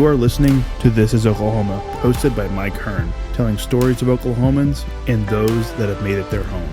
You are listening to This is Oklahoma, hosted by Mike Hearn, telling stories of Oklahomans and those that have made it their home.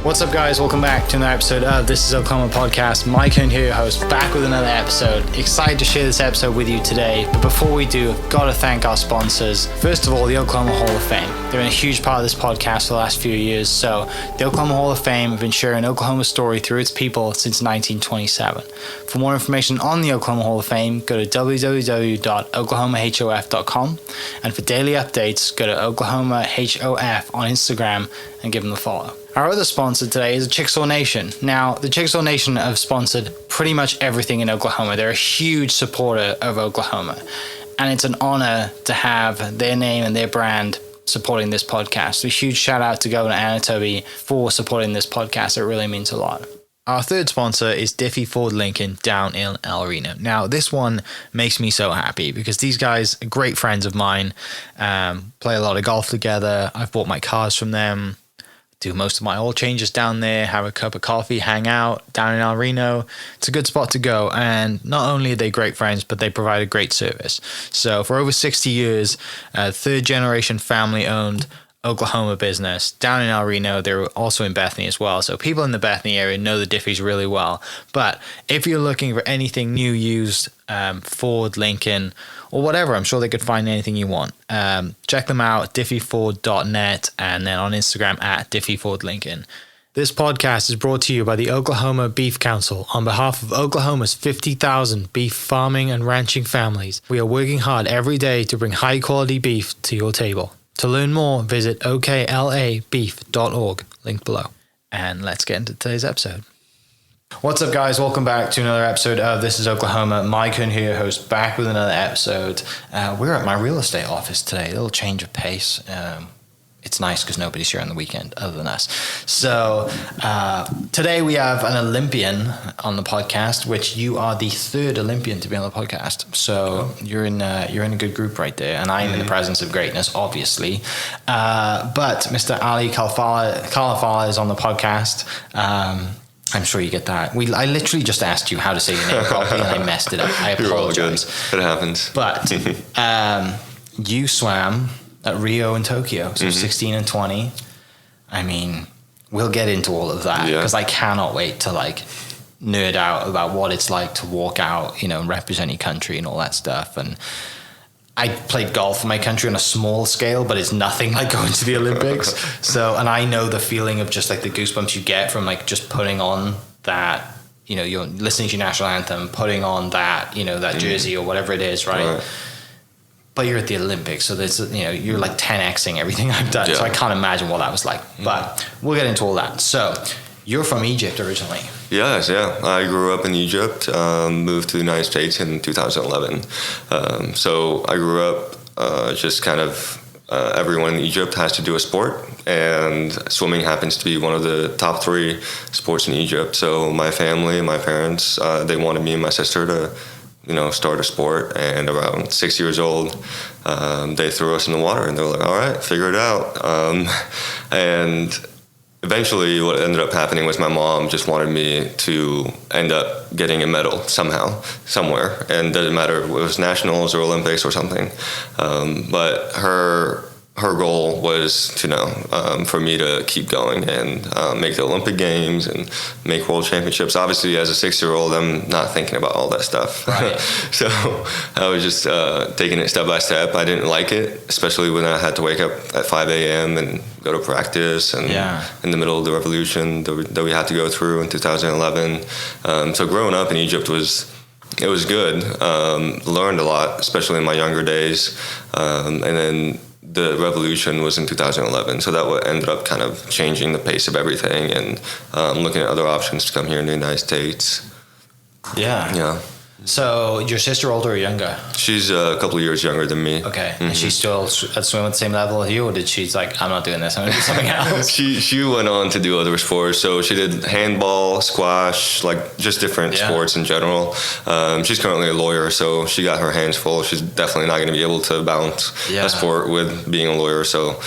What's up, guys? Welcome back to another episode of This is Oklahoma podcast. Mike Hearn here, your host, back with another episode. Excited to share this episode with you today. But before we do, I've got to thank our sponsors. First of all, the Oklahoma Hall of Fame. They've been a huge part of this podcast for the last few years. So the Oklahoma Hall of Fame have been sharing Oklahoma's story through its people since 1927. For more information on the Oklahoma Hall of Fame, go to www.oklahomahof.com. And for daily updates, go to oklahomahof on Instagram and give them a follow. Our other sponsor today is the Chickasaw Nation. Now, the Chickasaw Nation have sponsored pretty much everything in Oklahoma. They're a huge supporter of Oklahoma. And it's an honor to have their name and their brand supporting this podcast. So a huge shout out to Governor Anatoby for supporting this podcast. It really means a lot. Our third sponsor is Diffie Ford Lincoln down in El Reno. Now, this one makes me so happy because these guys are great friends of mine, play a lot of golf together. I've bought my cars from them, do most of my oil changes down there, have a cup of coffee, hang out down in El Reno. It's a good spot to go. And not only are they great friends, but they provide a great service. So for over 60 years, third generation family owned Oklahoma business down in El Reno. They're also in Bethany as well. So people in the Bethany area know the Diffies really well. But if you're looking for anything new, used, Ford, Lincoln, or whatever, I'm sure they could find anything you want. Check them out, diffieford.net, and then on Instagram at diffiefordlincoln. This podcast is brought to you by the Oklahoma Beef Council on behalf of Oklahoma's 50,000 beef farming and ranching families. We are working hard every day to bring high quality beef to your table. To learn more, visit oklabeef.org, linked below. And let's get into today's episode. What's up, guys? Welcome back to another episode of This is Oklahoma. Mike Hearn here, host, back with another episode. We're at my real estate office today. A little change of pace. It's nice because nobody's here on the weekend other than us. So today we have an Olympian on the podcast, which you are the third Olympian to be on the podcast. So you're in a good group right there, and I am in the presence of greatness, obviously. But Mr. Ali Khalafalla is on the podcast. I'm sure you get that. I literally just asked you how to say your name properly, and I messed it up. I apologize. It happens. But you swam at Rio and Tokyo, so 16 and 20. I mean, we'll get into all of that because I cannot wait to nerd out about what it's like to walk out, and represent your country and all that stuff. And I played golf for my country on a small scale, but it's nothing like going to the Olympics. And I know the feeling of just the goosebumps you get from just putting on that, you're listening to your national anthem, putting on that, that jersey or whatever it is, right? But you're at the Olympics, so there's, you're 10xing everything I've done. Yeah. So I can't imagine what that was like. But we'll get into all that. So you're from Egypt originally. Yes, yeah. I grew up in Egypt, moved to the United States in 2011. So I grew up just kind of everyone in Egypt has to do a sport, and swimming happens to be one of the top 3 sports in Egypt. So my family, my parents, they wanted me and my sister to start a sport, and around 6 years old, they threw us in the water, and they were like, all right, figure it out. And eventually what ended up happening was my mom just wanted me to end up getting a medal somehow, somewhere, and it doesn't matter if it was nationals or Olympics or something. But her goal was to for me to keep going and make the Olympic Games and make world championships. Obviously, as a 6-year-old, I'm not thinking about all that stuff. Right. So I was just taking it step by step. I didn't like it, especially when I had to wake up at 5 a.m. and go to practice, and in the middle of the revolution that we had to go through in 2011. So growing up in Egypt was good. Learned a lot, especially in my younger days. And then the revolution was in 2011, so that ended up kind of changing the pace of everything, and looking at other options to come here in the United States. Yeah. So your sister older or younger? She's a couple of years younger than me. Okay. And she's still at swim at the same level as you, or did she's I'm not doing this, I'm going to do something else? She went on to do other sports. So she did handball, squash, just different sports in general. She's currently a lawyer, so she got her hands full. She's definitely not going to be able to balance a sport with being a lawyer. So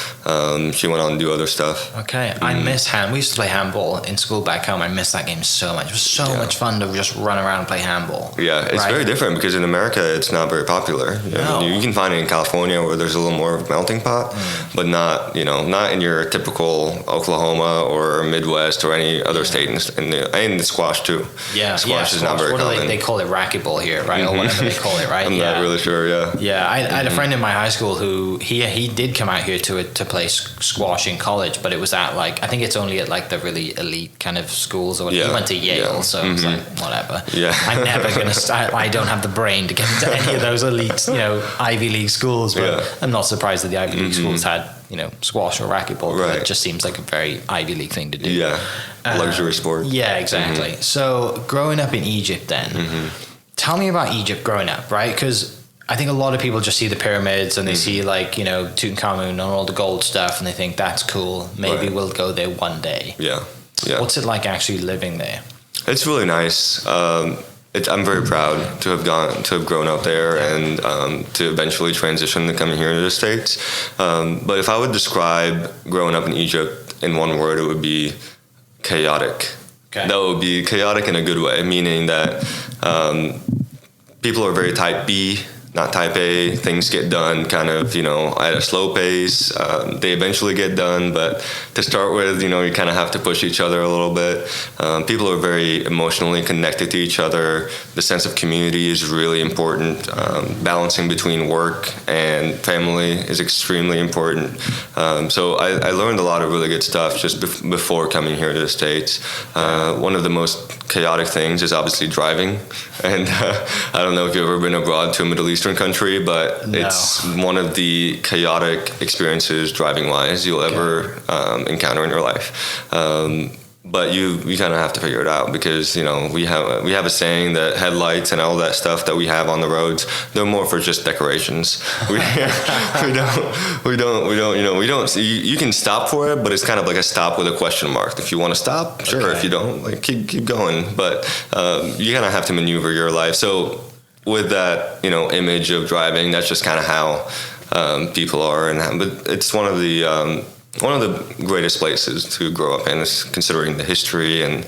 she went on to do other stuff. Okay. I miss we used to play handball in school back home. I miss that game so much. It was so much fun to just run around and play handball. Yeah. Yeah, it's very different because in America it's not very popular. You can find it in California where there's a little more of a melting pot, but not in your typical Oklahoma or Midwest or any other state in the squash too. Yeah, squash is not very common. They call it racquetball here, right? Or whatever they call it, right? I'm not really sure. Yeah. Yeah, I had a friend in my high school who he did come out here to play squash in college, but it was at I think it's only at the really elite kind of schools or whatever. He went to Yale, so it's whatever. Yeah. I'm never gonna start. I don't have the brain to get into any of those elite, Ivy League schools. But I'm not surprised that the Ivy League schools had squash or racquetball. Right. It just seems like a very Ivy League thing to do. Yeah. Luxury sport. Yeah, exactly. So growing up in Egypt, then tell me about Egypt growing up, right? Because I think a lot of people just see the pyramids and they see Tutankhamun and all the gold stuff and they think that's cool. Maybe we'll go there one day. Yeah. What's it like actually living there? It's really nice. I'm very proud to have grown up there and to eventually transition to coming here to the States. But if I would describe growing up in Egypt in one word, it would be chaotic. Okay. That would be chaotic in a good way, meaning that people are very type B, not type A. Things get done kind of, at a slow pace. They eventually get done, but to start with, you kind of have to push each other a little bit. People are very emotionally connected to each other. The sense of community is really important. Balancing between work and family is extremely important. So I learned a lot of really good stuff just before coming here to the States. One of the most chaotic things is obviously driving. And I don't know if you've ever been abroad to a Middle Eastern country, but it's one of the chaotic experiences driving-wise you'll ever encounter in your life. But you kind of have to figure it out because we have a saying that headlights and all that stuff that we have on the roads, they're more for just decorations. We don't. You can stop for it, but it's kind of like a stop with a question mark. If you want to stop, sure. Okay. If you don't, keep going. But you kind of have to maneuver your life. So with that image of driving, that's just kind of how people are, but it's one of the greatest places to grow up in, is considering the history and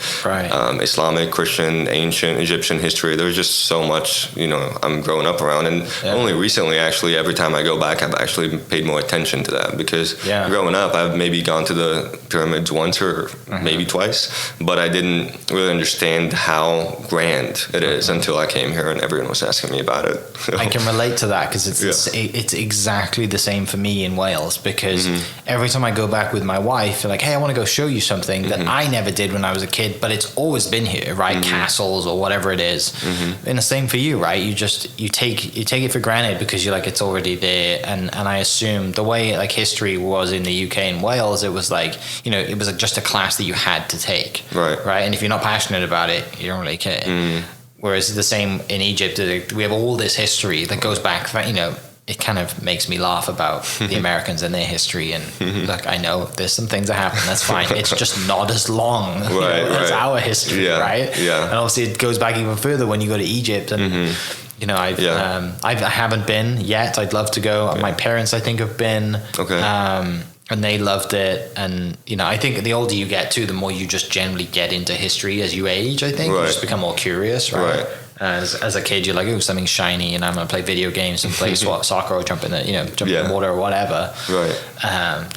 Islamic, Christian, ancient Egyptian history. There's just so much, I'm growing up around. And only recently, actually, every time I go back, I've actually paid more attention to that because growing up, I've maybe gone to the pyramids once or maybe twice, but I didn't really understand how grand it is until I came here and everyone was asking me about it. I can relate to that because it's exactly the same for me in Wales because every time I go back with my wife, they're like, hey, I want to go show you something that I never did when I was a kid, but it's always been here, right? Castles or whatever it is. And the same for you, right? You take it for granted because you're like, it's already there. And I assume the way history was in the UK and Wales, it was it was just a class that you had to take, right? And if you're not passionate about it, you don't really care. Whereas the same in Egypt, we have all this history that goes back, it kind of makes me laugh about the Americans and their history. And look, I know there's some things that happen. That's fine. It's just not as long as our history, right? Yeah. And obviously it goes back even further when you go to Egypt. And, I haven't been yet. I'd love to go. My parents, I think, have been. Okay. And they loved it. And, I think the older you get too, the more you just generally get into history as you age, I think. You just become more curious, right? As a kid, you're like, oh, something shiny, and I'm going to play video games and play soccer or jump in the water or whatever. Right.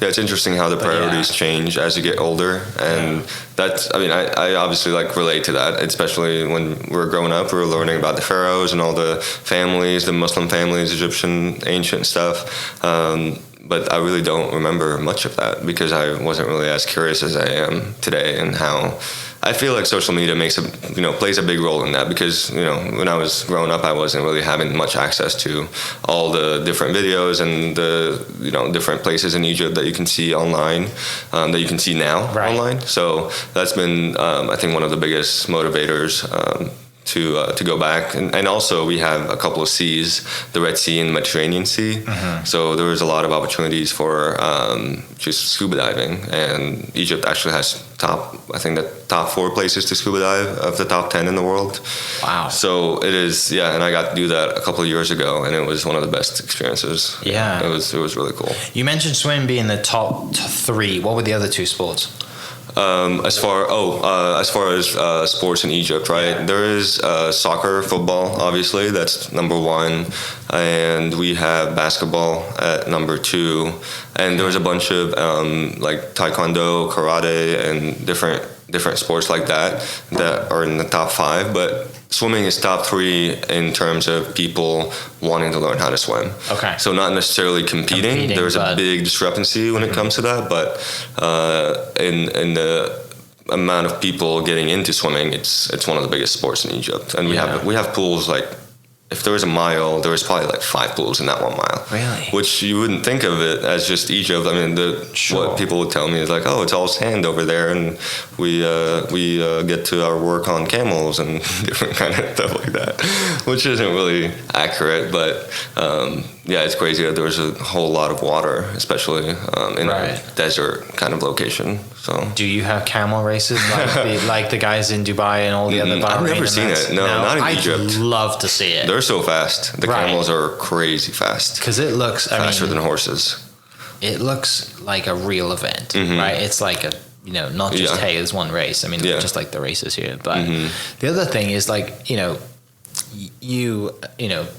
It's interesting how the priorities change as you get older. And that's, I obviously relate to that, especially when we're growing up, we were learning about the pharaohs and all the families, the Muslim families, Egyptian ancient stuff. But I really don't remember much of that because I wasn't really as curious as I am today, and how I feel like social media plays a big role in that because, when I was growing up, I wasn't really having much access to all the different videos and the, different places in Egypt that you can see online, that you can see now online. So that's been, I think, one of the biggest motivators, to go back. And also we have a couple of seas, the Red Sea and the Mediterranean Sea. So there was a lot of opportunities for just scuba diving. And Egypt actually has the top 4 places to scuba dive of the top 10 in the world. Wow. So it is, and I got to do that a couple of years ago, and it was one of the best experiences. It was really cool. You mentioned swimming being the top 3. What were the other 2 sports? As far as sports in Egypt, right? There is soccer, football, obviously. That's number one, and we have basketball at number two, and there's a bunch of like taekwondo, karate, and different sports like that are in the top five. But swimming is top three in terms of people wanting to learn how to swim. Okay. So not necessarily competing. There's a big discrepancy when it comes to that, but in the amount of people getting into swimming, it's one of the biggest sports in Egypt. And we have pools like, if there was a mile, there was probably like 5 pools in that 1 mile. Really? Which you wouldn't think of it as just Egypt. I mean, what people would tell me is like, oh, it's all sand over there, and we get to our work on camels and different kind of stuff like that, which isn't really accurate. But yeah, it's crazy that there's a whole lot of water, especially in a desert kind of location. So, do you have camel races like the guys in Dubai and all the other Bahrain? I've never seen it. No, not in Egypt. I'd love to see it. They're so fast. The camels are crazy fast. Because it looks faster than horses. It looks like a real event, right? It's like a not just hey, there's one race. I mean, just like the races here. But the other thing is like you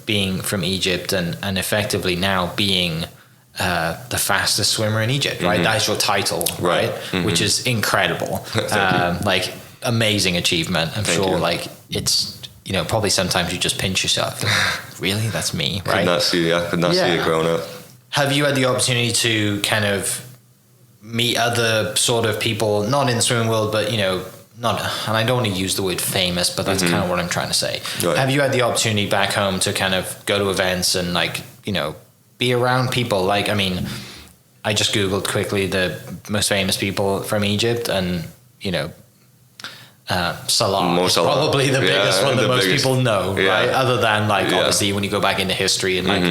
being from Egypt and effectively now being the fastest swimmer in Egypt, right? That's your title, right? Which is incredible. Like amazing achievement. I'm sure like it's probably sometimes you just pinch yourself. Really? That's me, right? I could not see it growing up. Have you had the opportunity to kind of meet other sort of people, not in the swimming world, but not, and I don't want to use the word famous, but that's kind of what I'm trying to say. Right. Have you had the opportunity back home to kind of go to events and like, be around people? Like, I mean, I just Googled quickly the most famous people from Egypt, and, Salah is probably the biggest one that most people know, right? Other than like, obviously when you go back into history and like,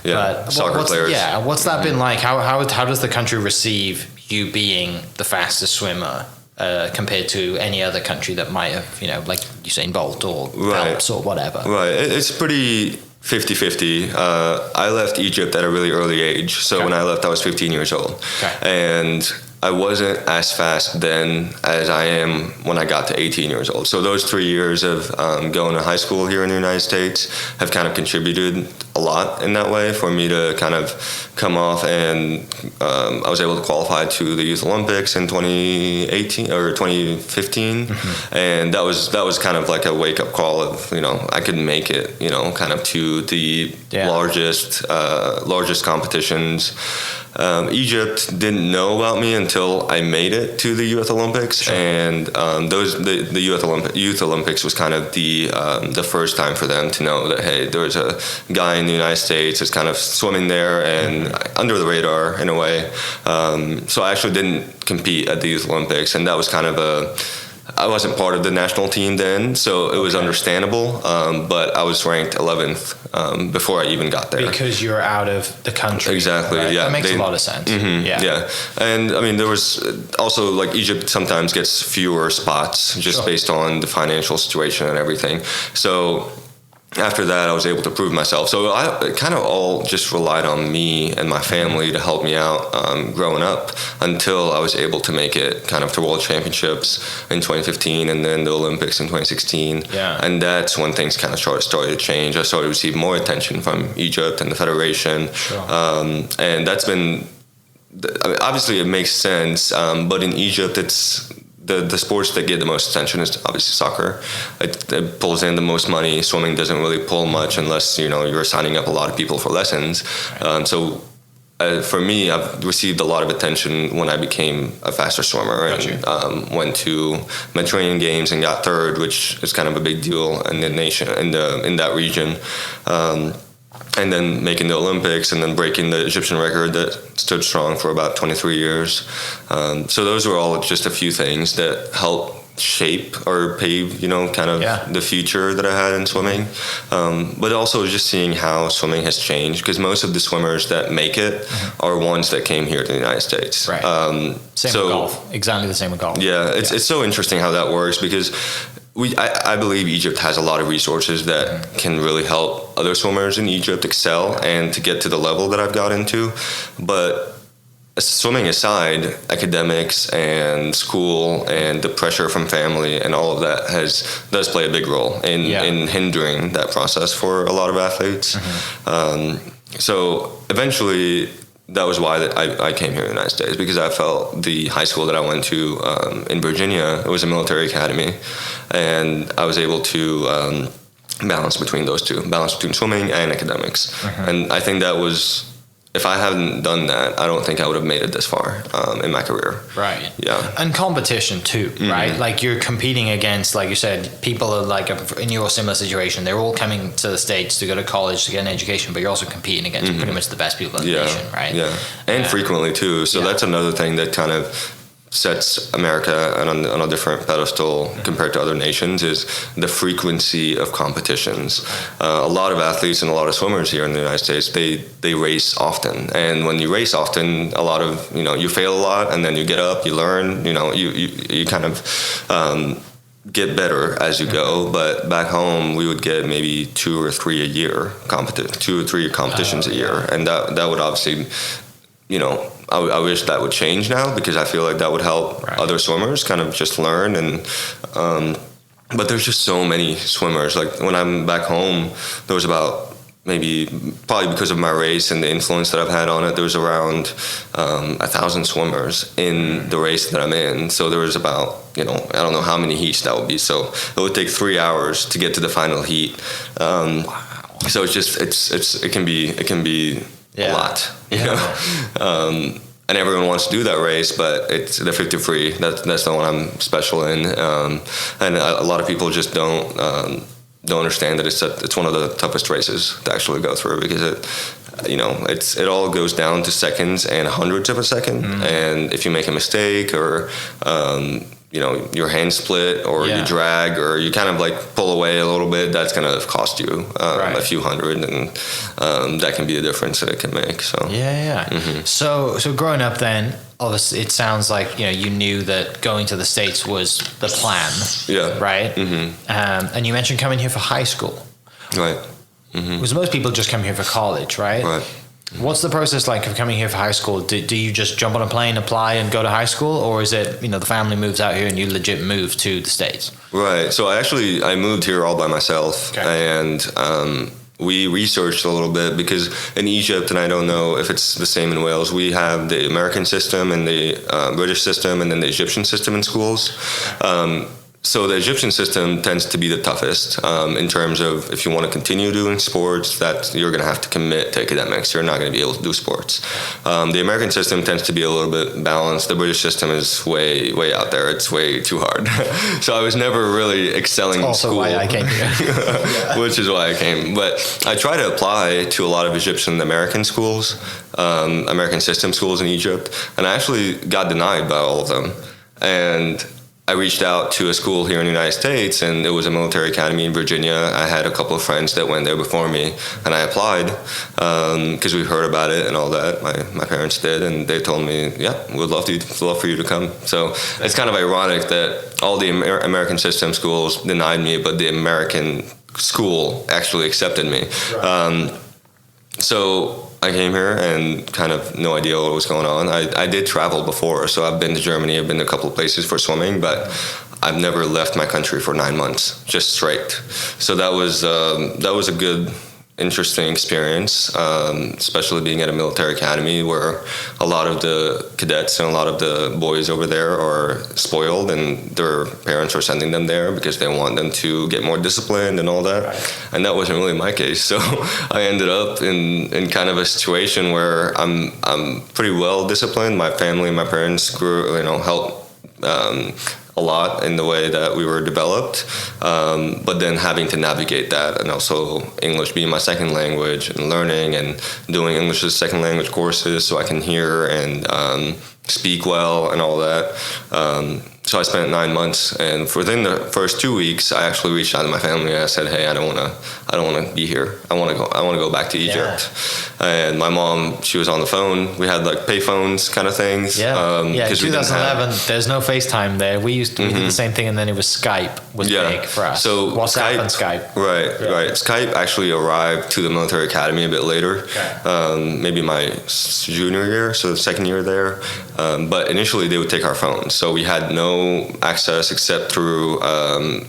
but soccer players. Yeah. What's that been like? How does the country receive you being the fastest swimmer? Compared to any other country that might have, like Usain Bolt or Phelps or whatever. Right. It's pretty 50-50. I left Egypt at a really early age. So when I left, I was 15 years old. Okay. And I wasn't as fast then as I am when I got to 18 years old. So those 3 years of going to high school here in the United States have kind of contributed a lot in that way for me to kind of come off, and I was able to qualify to the Youth Olympics in 2018 or 2015, and that was kind of like a wake up call of I could make it kind of to the largest competitions. Egypt didn't know about me until I made it to the Youth Olympics, and the Youth Olympics was kind of the first time for them to know that hey, there's a guy in the United States that's kind of swimming there and under the radar in a way. So I actually didn't compete at the Youth Olympics, and that was kind of I wasn't part of the national team then, so it was understandable, but I was ranked 11th before I even got there. Because you're out of the country. Exactly, right? yeah. That makes a lot of sense. Yeah. And I mean, there was also like Egypt sometimes gets fewer spots just based on the financial situation and everything. So after that, I was able to prove myself. So I kind of all just relied on me and my family to help me out growing up until I was able to make it kind of to World Championships in 2015 and then the Olympics in 2016. Yeah. And that's when things kind of started to change. I started to receive more attention from Egypt and the federation. Sure. And that's been, obviously it makes sense, but in Egypt it's, the sports that get the most attention is obviously soccer. It pulls in the most money. Swimming doesn't really pull much unless you're signing up a lot of people for lessons. So for me, I've received a lot of attention when I became a faster swimmer and went to Mediterranean Games and got third, which is kind of a big deal in the nation in that region. And then making the Olympics and then breaking the Egyptian record that stood strong for about 23 years. So those were all just a few things that helped shape or pave, kind of the future that I had in swimming. But also just seeing how swimming has changed, because most of the swimmers that make it are ones that came here to the United States. Right. Same with golf. Exactly the same with golf. Yeah, it's so interesting how that works, because I believe Egypt has a lot of resources that can really help other swimmers in Egypt excel and to get to the level that I've got into. But swimming aside, academics and school and the pressure from family and all of that does play a big role in hindering that process for a lot of athletes. So eventually, that was why I came here in the United States, because I felt the high school that I went to in Virginia, it was a military academy, and I was able to balance between those two, balance between swimming and academics. And I think that was, if I hadn't done that, I don't think I would have made it this far in my career. Right. Yeah. And competition too, right? Like you're competing against, like you said, people are like in your similar situation. They're all coming to the States to go to college to get an education, but you're also competing against pretty much the best people in the nation, right? Yeah. And frequently too. So that's another thing that kind of sets America on a different pedestal compared to other nations, is the frequency of competitions. A lot of athletes and a lot of swimmers here in the United States, they race often, and when you race often, a lot of you fail a lot, and then you get up, you learn, you kind of get better as you go. But back home, we would get maybe 2 or 3 a year, 2 or 3 competitions a year, and that would obviously, I wish that would change now, because I feel like that would help other swimmers kind of just learn. And but there's just so many swimmers. Like when I'm back home, there was about probably because of my race and the influence that I've had on it, there was around 1,000 swimmers in the race that I'm in. So there was about, I don't know how many heats that would be. So it would take 3 hours to get to the final heat. So it's just, it can be a lot, and everyone wants to do that race, but it's the 50 free. That's the one I'm special in, and a lot of people just don't understand that it's one of the toughest races to actually go through, because it all goes down to seconds and hundredths of a second, and if you make a mistake or your hand split or you drag or you kind of like pull away a little bit, that's going to cost you a few hundred, and that can be the difference that it can make. So So growing up then, obviously it sounds like you knew that going to the States was the plan. Right. And you mentioned coming here for high school. Right. Because most people just come here for college, right? What's the process like of coming here for high school? Do you just jump on a plane, apply, and go to high school? Or is it, the family moves out here and you legit move to the States? Right. So I moved here all by myself. And we researched a little bit, because in Egypt, and I don't know if it's the same in Wales, we have the American system and the British system, and then the Egyptian system in schools. So the Egyptian system tends to be the toughest in terms of, if you want to continue doing sports, that you're going to have to commit to academics. You're not going to be able to do sports. The American system tends to be a little bit balanced. The British system is way, way out there. It's way too hard. So I was never really excelling in school. Also why I came here. Which is why I came. But I try to apply to a lot of Egyptian American schools, American system schools in Egypt, and I actually got denied by all of them. And I reached out to a school here in the United States, and it was a military academy in Virginia. I had a couple of friends that went there before me, and I applied because we heard about it and all that. My parents did, and they told me, we'd love for you to come. So it's kind of ironic that all the American system schools denied me, but the American school actually accepted me. So I came here and kind of no idea what was going on. I did travel before, so I've been to Germany, I've been to a couple of places for swimming, but I've never left my country for 9 months, just straight. So that was a good, interesting experience, especially being at a military academy where a lot of the cadets and a lot of the boys over there are spoiled, and their parents are sending them there because they want them to get more disciplined and all that. And that wasn't really my case. So I ended up in kind of a situation where I'm pretty well disciplined. My family and my parents helped a lot in the way that we were developed, but then having to navigate that, and also English being my second language, and learning and doing English as second language courses so I can hear and speak well and all that. so I spent 9 months, and within the first 2 weeks, I actually reached out to my family and I said, "Hey, I don't want to be here. I want to go back to Egypt." And my mom, she was on the phone. We had like pay phones kind of things. In 2011, there's no FaceTime there. We did the same thing, and then it was Skype was big for us. So WhatsApp and Skype. Right. Skype actually arrived to the military academy a bit later, maybe my junior year, so the second year there. But initially, they would take our phones, so we had no access except through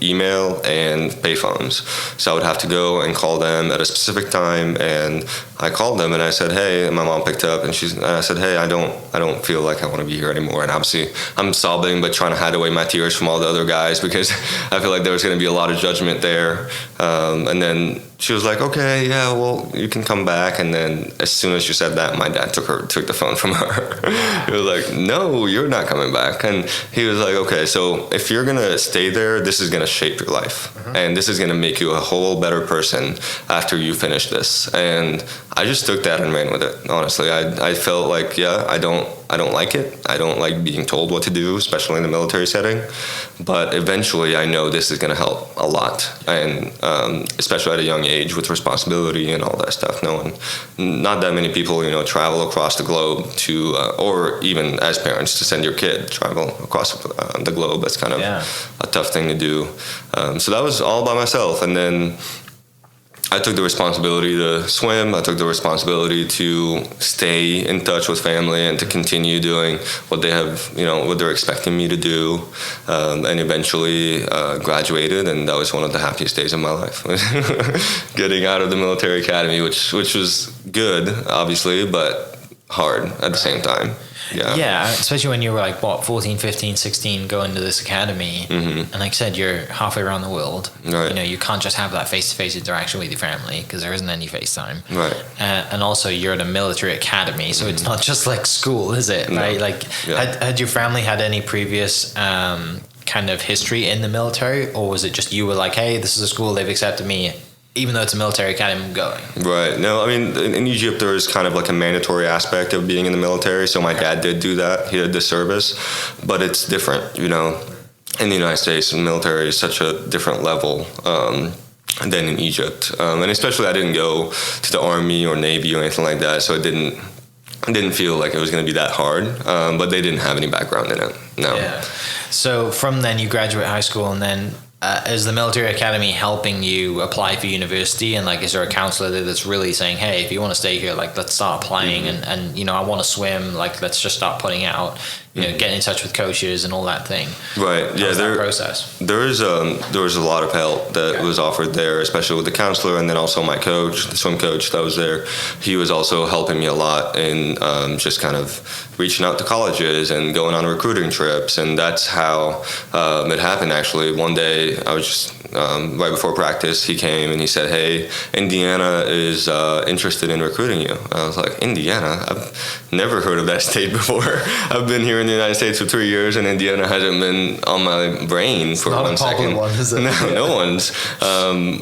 email and payphones. So I would have to go and call them at a specific time, and I called them and I said, "Hey," and my mom picked up, and I said, "Hey, I don't feel like I want to be here anymore." And obviously, I'm sobbing, but trying to hide away my tears from all the other guys because I feel like there was going to be a lot of judgment there. And then she was like, "Okay, yeah, well, you can come back." And then as soon as she said that, my dad took the phone from her. He was like, "No, you're not coming back." And he was like, "Okay, so if you're going to stay there, this is going to shape your life. And this is going to make you a whole better person after you finish this." And I just took that and ran with it. Honestly, I felt like, I don't like it. I don't like being told what to do, especially in the military setting. But eventually, I know this is going to help a lot, and especially at a young age with responsibility and all that stuff. Not that many people, travel across the globe to, or even as parents, to send your kid travel across the globe. That's kind of a tough thing to do. So that was all by myself, and then I took the responsibility to swim. I took the responsibility to stay in touch with family and to continue doing what they have, what they're expecting me to do. And eventually graduated, and that was one of the happiest days of my life. Getting out of the military academy, which was good, obviously, but hard at the same time. Yeah, especially when you were like, 14, 15, 16, going to this academy. And like I said, you're halfway around the world. Right. You can't just have that face-to-face interaction with your family because there isn't any FaceTime. Right. And also, you're at a military academy, so it's not just like school, is it? No. Right? Like, had your family had any previous kind of history in the military, or was it just you were like, "Hey, this is a school, they've accepted me, even though it's a military academy, I'm going"? Right. No, I mean, in Egypt, there is kind of like a mandatory aspect of being in the military. So my dad did do that. He did the service. But it's different, In the United States, the military is such a different level than in Egypt. And especially I didn't go to the Army or Navy or anything like that. So it didn't feel like it was going to be that hard. But they didn't have any background in it. No. Yeah. So from then you graduate high school, and then is the military academy helping you apply for university? And like, is there a counselor there that's really saying, "Hey, if you want to stay here, like, let's start applying, and I want to swim, like, let's just start putting out, get in touch with coaches and all that thing"? Right. How's that process? There was a lot of help that was offered there, especially with the counselor, and then also my coach, the swim coach that was there. He was also helping me a lot in just kind of reaching out to colleges and going on recruiting trips, and that's how it happened. Actually, one day I was just right before practice, he came and he said, "Hey, Indiana is interested in recruiting you." I was like, "Indiana? I've never heard of that state before. I've been here in the United States for 3 years, and Indiana hasn't been on my brain for 1 second." One, is it? No one's.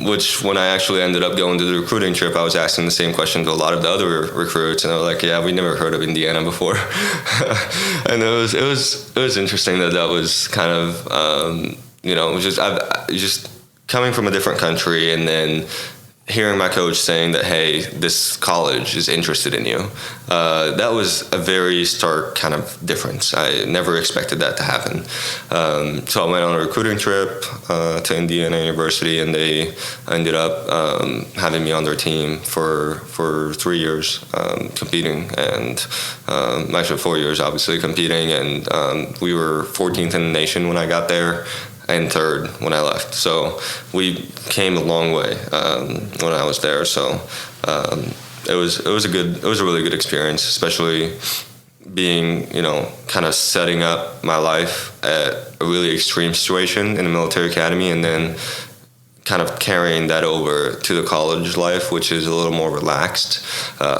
Which, when I actually ended up going to the recruiting trip, I was asking the same question to a lot of the other recruits, and they were like, "Yeah, we never heard of Indiana before." And it was interesting that was kind of just coming from a different country, and then hearing my coach saying that, "Hey, this college is interested in you." That was a very stark kind of difference. I never expected that to happen. So I went on a recruiting trip to Indiana University, and they ended up having me on their team for 3 years competing, and actually 4 years, obviously, competing. And we were 14th in the nation when I got there, and third when I left. So we came a long way when I was there. So it was a really good experience, especially being, kind of setting up my life at a really extreme situation in the military academy, and then kind of carrying that over to the college life, which is a little more relaxed.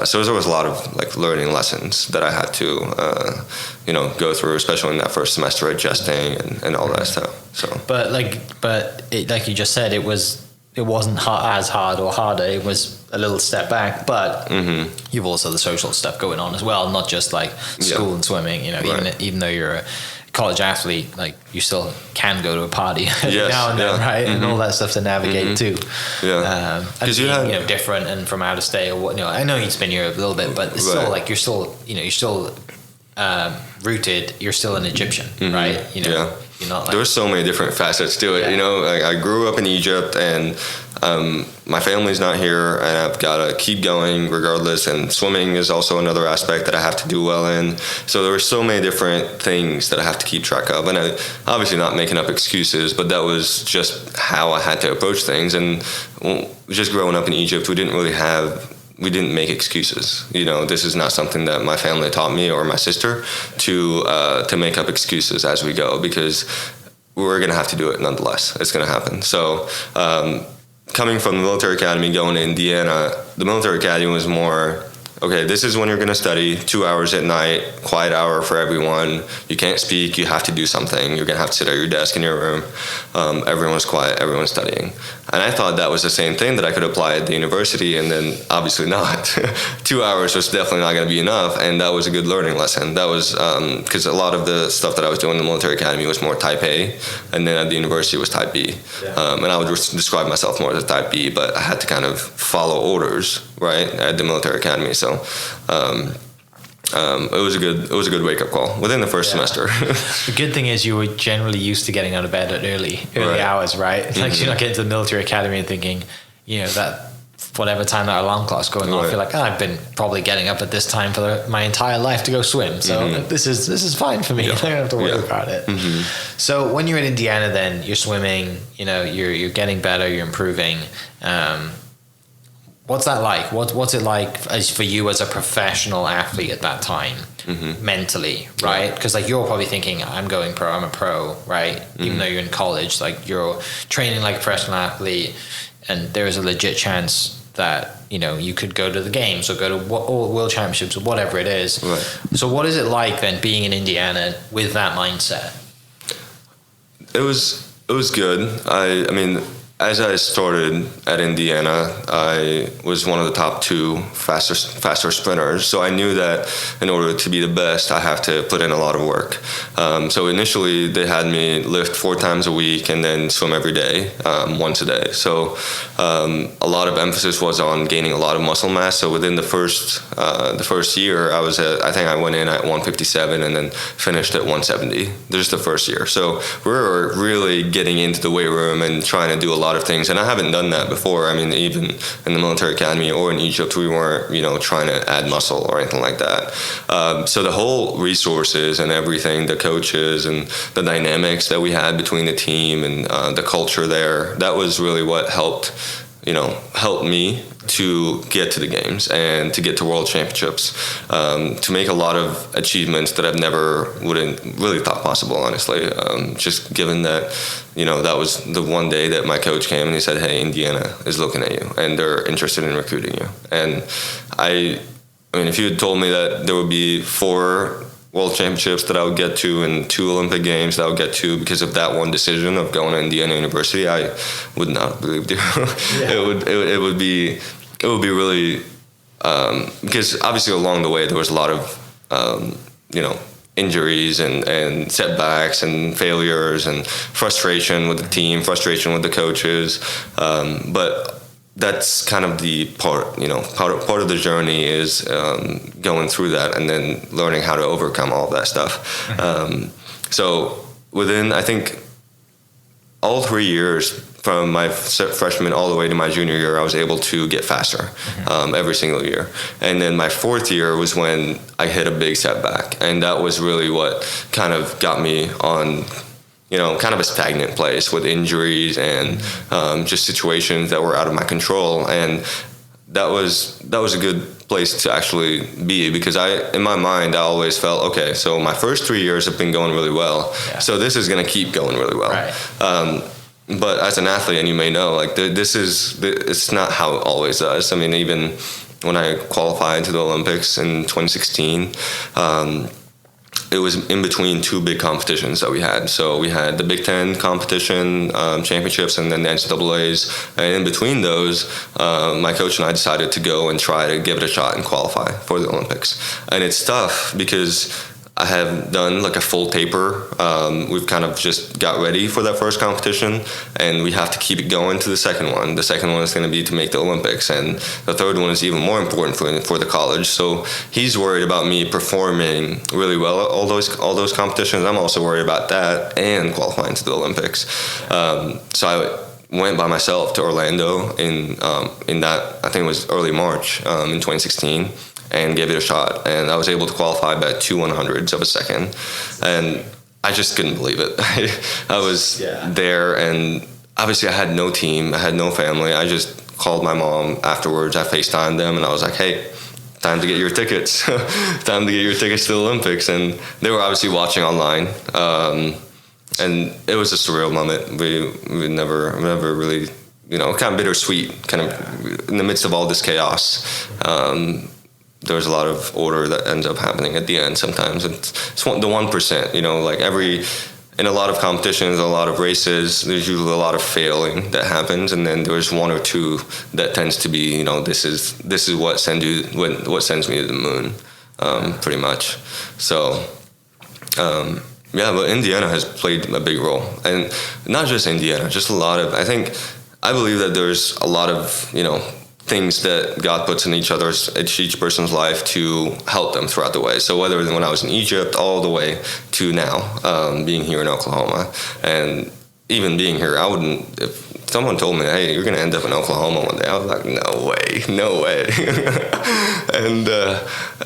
So there was a lot of like learning lessons that I had to, go through, especially in that first semester, adjusting and all that stuff. So, but like you just said, it wasn't as hard or harder. It was a little step back, but you've also the social stuff going on as well, not just like school and swimming. Right. Even though you're a college athlete, like you still can go to a party Yes, now and then, right? And all that stuff to navigate too. Yeah, because you know, different and from out of state or what. You know, I know you'd been here a little bit, but it's still like you're still rooted. You're still an Egyptian, right? You know, you're not. Like, there were so many different facets to it. Yeah. You know, like I grew up in Egypt, and my family's not here, and I've got to keep going regardless. And swimming is also another aspect that I have to do well in. So there were so many different things that I have to keep track of, and I obviously not making up excuses, but that was just how I had to approach things. And just growing up in Egypt, we didn't make excuses. You know, this is not something that my family taught me or my sister to make up excuses as we go, because we're going to have to do it nonetheless. It's going to happen. So coming from the military academy, going to Indiana, the military academy was more, okay, this is when you're going to study, 2 hours at night, quiet hour for everyone. You can't speak. You have to do something. You're going to have to sit at your desk in your room. Everyone's quiet. Everyone's studying. And I thought that was the same thing that I could apply at the university, and then obviously not. 2 hours was definitely not going to be enough, and that was a good learning lesson. That was because a lot of the stuff that I was doing in the military academy was more type A, and then at the university was type B. Yeah. And I would describe myself more as type B, but I had to kind of follow orders, right, at the military academy. So it was a good wake up call within the first semester. The good thing is you were generally used to getting out of bed at early hours, right? Like you're not getting to the military academy and thinking, you know, that whatever time that alarm clock's going off, you're like, I've been probably getting up at this time for my entire life to go swim. So this is fine for me. I don't have to worry about it. So when you're in Indiana, then you're swimming, you know, you're getting better, you're improving. What's that like? What's it like for you as a professional athlete at that time, mentally, right? Because like you're probably thinking, I'm going pro, I'm a pro, right? Even though you're in college, like you're training like a professional athlete, and there is a legit chance that, you know, you could go to the games or go to all world championships or whatever it is. Right. So what is it like then being in Indiana with that mindset? It was good. I mean, as I started at Indiana, I was one of the top 2 faster sprinters. So I knew that in order to be the best, I have to put in a lot of work. So initially, they had me lift 4 times a week and then swim every day, once a day. So a lot of emphasis was on gaining a lot of muscle mass. So within the first year, I think I went in at 157 and then finished at 170. Just the first year. So we were really getting into the weight room and trying to do a lot of things, and I haven't done that before. I mean, even in the military academy or in Egypt, we weren't, you know, trying to add muscle or anything like that. So the whole resources and everything, the coaches and the dynamics that we had between the team and the culture there, that was really what helped me to get to the games and to get to world championships, to make a lot of achievements that I've wouldn't really thought possible, honestly. Just given that, you know, that was the one day that my coach came and he said, hey, Indiana is looking at you and they're interested in recruiting you. And I mean, if you had told me that there would be 4 world championships that I would get to and 2 Olympic games that I would get to because of that one decision of going to Indiana University, I would not have believed you. It would be really because obviously along the way there was a lot of you know, injuries and setbacks and failures and frustration with the team, frustration with the coaches, but that's kind of the part, you know, part of the journey is going through that and then learning how to overcome all of that stuff. So within, I think, all 3 years from my freshman all the way to my junior year, I was able to get faster every single year. And then my 4th year was when I hit a big setback. And that was really what kind of got me on, you know, kind of a stagnant place with injuries and just situations that were out of my control. And that was a good place to actually be, because in my mind, I always felt, okay, so my first 3 years have been going really well. Yeah. So this is going to keep going really well. Right. But as an athlete, and you may know, like it's not how it always does. I mean, even when I qualified to the Olympics in 2016, it was in between 2 big competitions that we had. So we had the Big Ten competition championships and then the NCAAs. And in between those, my coach and I decided to go and try to give it a shot and qualify for the Olympics. And it's tough because I have done like a full taper. We've kind of just got ready for that first competition, and we have to keep it going to the second one. The second one is going to be to make the Olympics, and the third one is even more important for the college. So he's worried about me performing really well at all those competitions. I'm also worried about that and qualifying to the Olympics. So I went by myself to Orlando in that, I think it was early March in 2016. And gave it a shot, and I was able to qualify by 2/100ths of a second, and I just couldn't believe it. I was there, and obviously I had no team, I had no family. I just called my mom afterwards. I FaceTimed them, and I was like, "Hey, time to get your tickets. Time to get your tickets to the Olympics." And they were obviously watching online, and it was a surreal moment. We never really, kind of bittersweet, kind of in the midst of all this chaos. There's a lot of order that ends up happening at the end sometimes. It's the 1%, like in a lot of competitions, a lot of races, there's usually a lot of failing that happens, and then there's one or two that tends to be, this is what sends me to the moon, pretty much. So, but Indiana has played a big role, and not just Indiana, just a lot of, I believe that there's a lot of, things that God puts in each person's life to help them throughout the way. So whether when I was in Egypt all the way to now, being here in Oklahoma, and even being here, I wouldn't, if someone told me, "Hey, you're going to end up in Oklahoma one day," I was like, no way.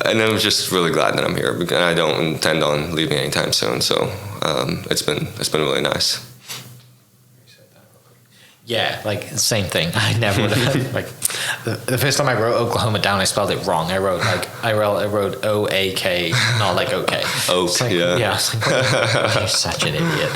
and I'm just really glad that I'm here, because I don't intend on leaving anytime soon. So it's been really nice. Yeah, like same thing. I never would have like the first time I wrote Oklahoma down, I spelled it wrong. I wrote OAK, not like okay. Oak, like, yeah. Yeah, I was like, you're such an idiot.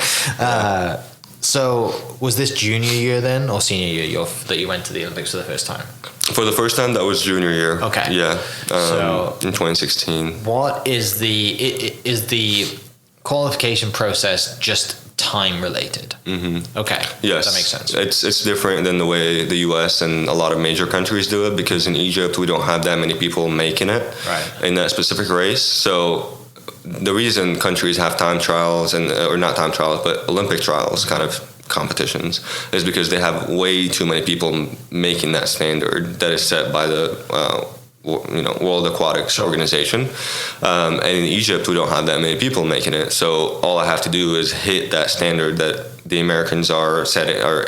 So was this junior year then, or senior year that you went to the Olympics for the first time? For the first time, that was junior year. Okay. Yeah. So in 2016. What is the qualification process just time related? Mm-hmm. Okay. Yes. That makes sense. It's different than the way the US and a lot of major countries do it, because in Egypt we don't have that many people making it in that specific race. So the reason countries have time trials or not time trials, but Olympic trials kind of competitions, is because they have way too many people making that standard that is set by the World Aquatics Organization, and in Egypt we don't have that many people making it. So all I have to do is hit that standard that the Americans are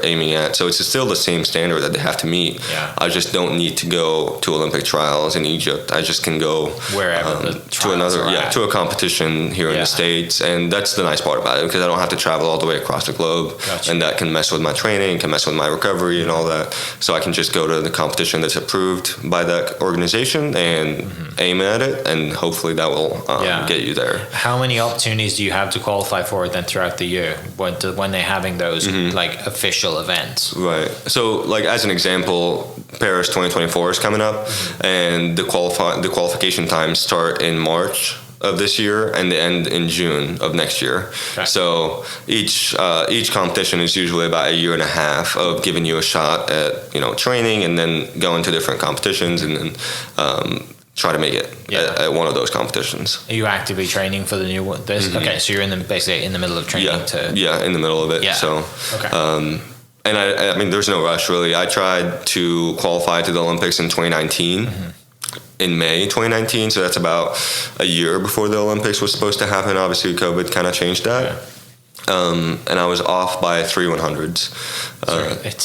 aiming at. So it's still the same standard that they have to meet. Yeah. I just don't need to go to Olympic trials in Egypt. I just can go wherever to a competition here in the States, and that's the nice part about it, because I don't have to travel all the way across the globe. Gotcha. And that can mess with my training, can mess with my recovery and all that. So I can just go to the competition that's approved by that organization and aim at it, and hopefully that will get you there. How many opportunities do you have to qualify for it then throughout the year when they're having those like official events? Right. So like as an example, Paris 2024 is coming up, and the qualification times start in March of this year and they end in June of next year. Okay. So each competition is usually about a year and a half of giving you a shot at training, and then going to different competitions, and then try to make it at one of those competitions. Are you actively training for the new one? Okay, so you're basically in the middle of training. In the middle of it. Yeah. So, and I mean, there's no rush really. I tried to qualify to the Olympics in 2019. In May 2019, so that's about a year before the Olympics was supposed to happen. Obviously, COVID kind of changed that. Yeah. And I was off by 3/100ths. It's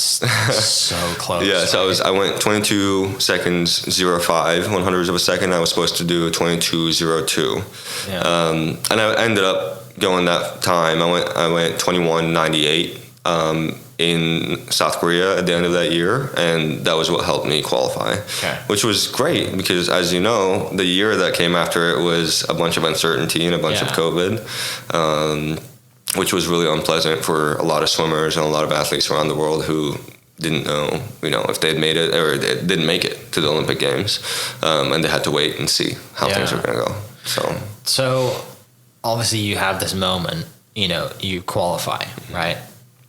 so close. Yeah, so I went 22 seconds 0.5 100ths of a second. I was supposed to do 22.02. Yeah. And I ended up going that time. I went 21.98. In South Korea at the end of that year, and that was what helped me qualify, which was great, because as you know, the year that came after it was a bunch of uncertainty and a bunch of COVID, which was really unpleasant for a lot of swimmers and a lot of athletes around the world who didn't know, if they'd made it or they didn't make it to the Olympic Games, and they had to wait and see how things were going to go. So obviously you have this moment, you qualify, right?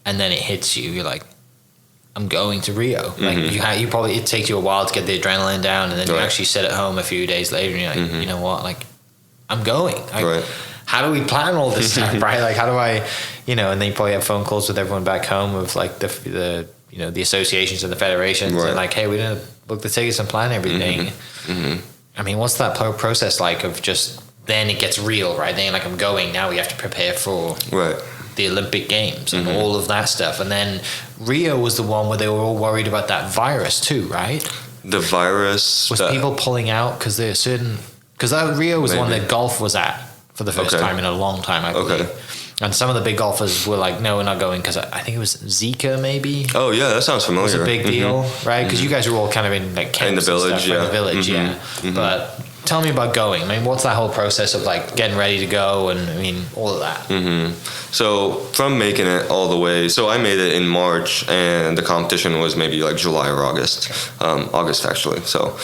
And then it hits you. You're like, I'm going to Rio. Like you probably, it takes you a while to get the adrenaline down, and then you actually sit at home a few days later, and you're like, you know what? Like, I'm going. Right. How do we plan all this stuff, right? Like, how do I, and then you probably have phone calls with everyone back home of like the the associations and the federations, right. and like, hey, we didn't book the tickets and plan everything. I mean, what's that process like of just, then it gets real, right? Then like, I'm going, now we have to prepare for the Olympic Games and all of that stuff. And then Rio was the one where they were all worried about that virus too, right? The virus was people pulling out because there are certain, because Rio was the one that golf was at for the first time in a long time, I believe. And some of the big golfers were like, no, we're not going, because I think it was Zika, maybe. Oh yeah, that sounds familiar. It was a big deal, right? Because you guys were all kind of in like camps in the village, in the village, But tell me about going. I mean, what's that whole process of like getting ready to go, and I mean, all of that. So from making it all the way, so I made it in March, and the competition was maybe like July or August, August actually. So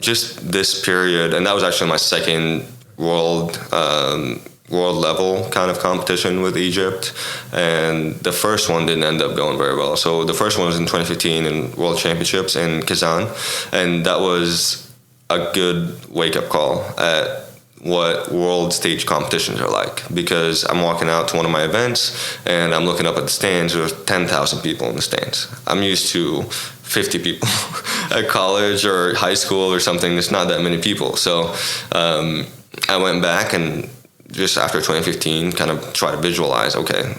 just this period, and that was actually my second world level kind of competition with Egypt, and the first one didn't end up going very well. So the first one was in 2015 in World Championships in Kazan, and that was a good wake-up call at what world stage competitions are like, because I'm walking out to one of my events and I'm looking up at the stands. There's 10,000 people in the stands. I'm used to 50 people at college or high school or something. There's not that many people. So I went back and just after 2015 kind of try to visualize, okay,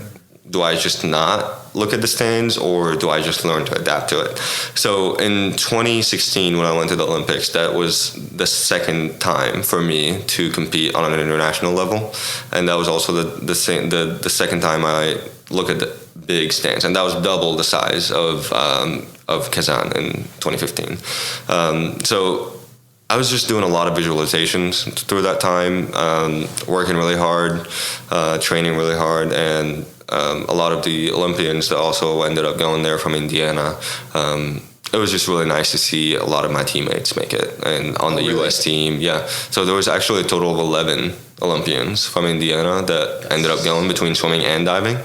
do I just not look at the stands, or do I just learn to adapt to it? So in 2016, when I went to the Olympics, that was the second time for me to compete on an international level, and that was also the second time I look at the big stands, and that was double the size of Kazan in 2015. So I was just doing a lot of visualizations through that time, working really hard, training really hard, and a lot of the Olympians that also ended up going there from Indiana. It was just really nice to see a lot of my teammates make it, and on the U.S. team, So there was actually a total of 11 Olympians from Indiana that ended up going between swimming and diving,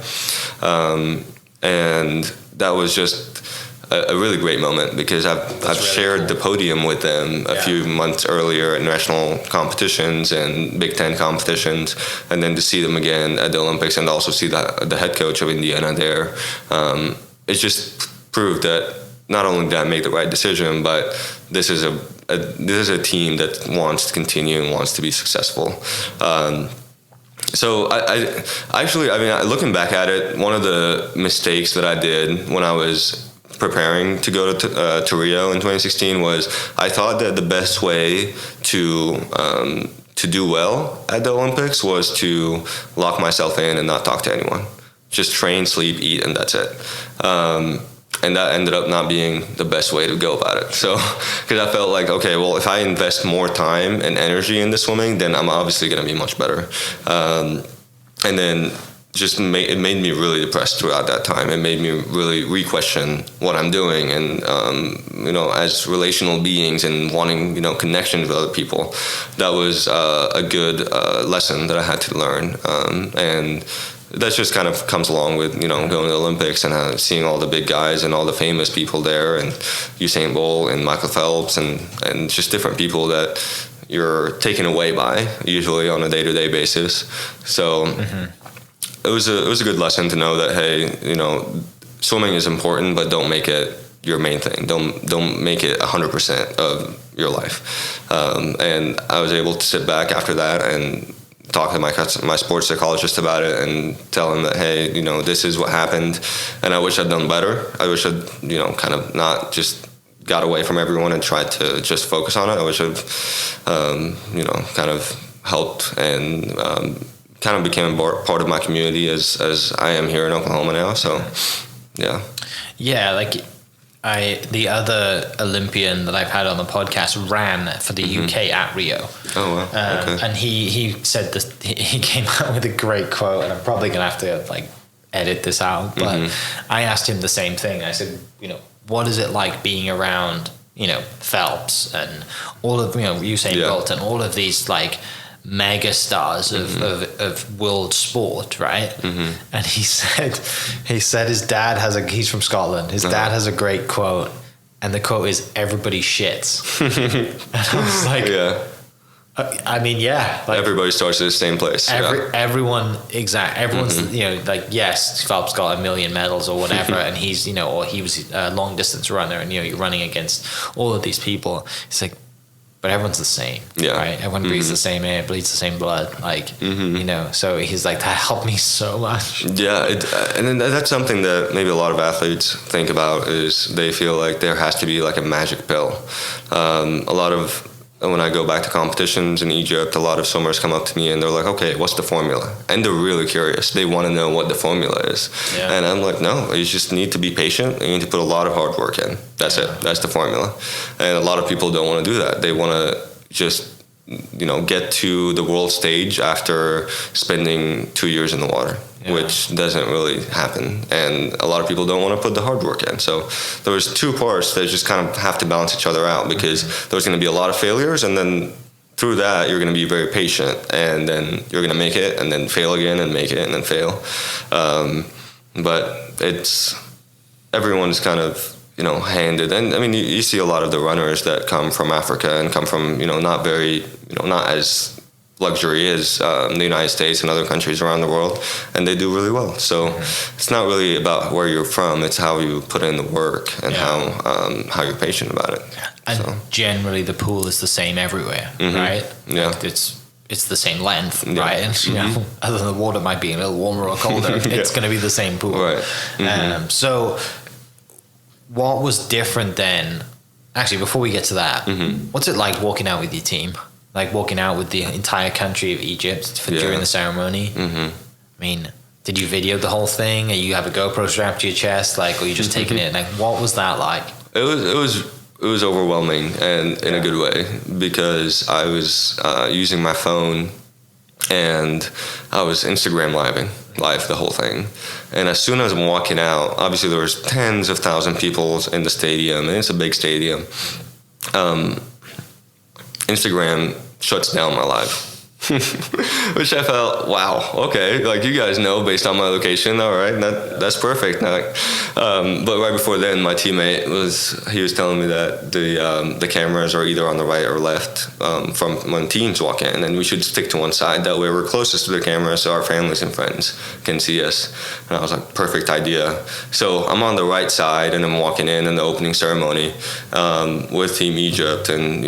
and that was just a really great moment, because I've shared the podium with them a few months earlier at national competitions and Big Ten competitions, and then to see them again at the Olympics and also see the head coach of Indiana there, it just proved that not only did I make the right decision, but this is a team that wants to continue and wants to be successful. So I actually, looking back at it, one of the mistakes that I did when I was preparing to go to Rio in 2016 was I thought that the best way to do well at the Olympics was to lock myself in and not talk to anyone. Just train, sleep, eat, and that's it. And that ended up not being the best way to go about it. So, because I felt like, okay, well, if I invest more time and energy into swimming, then I'm obviously going to be much better. And then it made me really depressed throughout that time. It made me really re-question what I'm doing, and as relational beings and wanting connection with other people. That was a good lesson that I had to learn, and that just kind of comes along with going to the Olympics and seeing all the big guys and all the famous people there, and Usain Bolt and Michael Phelps and just different people that you're taken away by usually on a day-to-day basis. So. It was a good lesson to know that, hey, swimming is important, but don't make it your main thing. Don't make it 100% of your life. And I was able to sit back after that and talk to my sports psychologist about it and tell him that, hey, this is what happened, and I wish I'd done better. I wish I'd kind of not just got away from everyone and tried to just focus on it. I wish I'd kind of helped and kind of became part of my community as I am here in Oklahoma now. So, like the other Olympian that I've had on the podcast ran for the UK at Rio. Oh wow! Okay. And he said this. He came out with a great quote, and I'm probably gonna have to edit this out. But I asked him the same thing. I said, what is it like being around Phelps and all of Usain Bolt and all of these mega stars of world sport, right? And he said his dad he's from Scotland. His dad has a great quote, and the quote is, "Everybody shits." And I was like, I mean, yeah. Like, everybody starts at the same place. Everyone's, like, yes, Phelps got 1 million medals or whatever, and he's, or he was a long distance runner, and, you're running against all of these people. It's like, but everyone's the same, right? Everyone breathes the same air, bleeds the same blood, like, so he's like, that helped me so much. Yeah, and then that's something that maybe a lot of athletes think about, is they feel like there has to be like a magic pill. When I go back to competitions in Egypt, a lot of swimmers come up to me and they're like, okay, what's the formula? And they're really curious. They want to know what the formula is. Yeah. And I'm like, no, you just need to be patient. You need to put a lot of hard work in. That's it. That's the formula. And a lot of people don't want to do that. They want to just, get to the world stage after spending 2 years in the water, which doesn't really happen. And a lot of people don't want to put the hard work in. So there's two parts that just kind of have to balance each other out, because there's going to be a lot of failures, and then through that you're going to be very patient, and then you're going to make it and then fail again and make it and then fail. But everyone's kind of handed. And I mean, you see a lot of the runners that come from Africa and come from, not very, not as luxury as the United States and other countries around the world, and they do really well. So it's not really about where you're from, it's how you put in the work and how you're patient about it. And generally the pool is the same everywhere, right? Yeah. Like it's the same length, right? And, other than the water might be a little warmer or colder, it's going to be the same pool. Right. So what was different then? Actually, before we get to that, what's it like walking out with your team? Like walking out with the entire country of Egypt during the ceremony? I mean, did you video the whole thing? Or you have a GoPro strapped to your chest? Like, or you just taking it? Like, what was that like? It was overwhelming, and in a good way, because I was using my phone and I was Instagram live the whole thing. And as soon as I'm walking out, obviously there was tens of thousands of people in the stadium, and it's a big stadium. Instagram shuts down my live. Which I felt, wow, okay, like, you guys know based on my location, all right, that's perfect. But right before then, my teammate was telling me that the cameras are either on the right or left from when teams walk in, and we should stick to one side. That way we're closest to the camera, so our families and friends can see us. And I was like, perfect idea. So I'm on the right side, and I'm walking in the opening ceremony with Team Egypt, and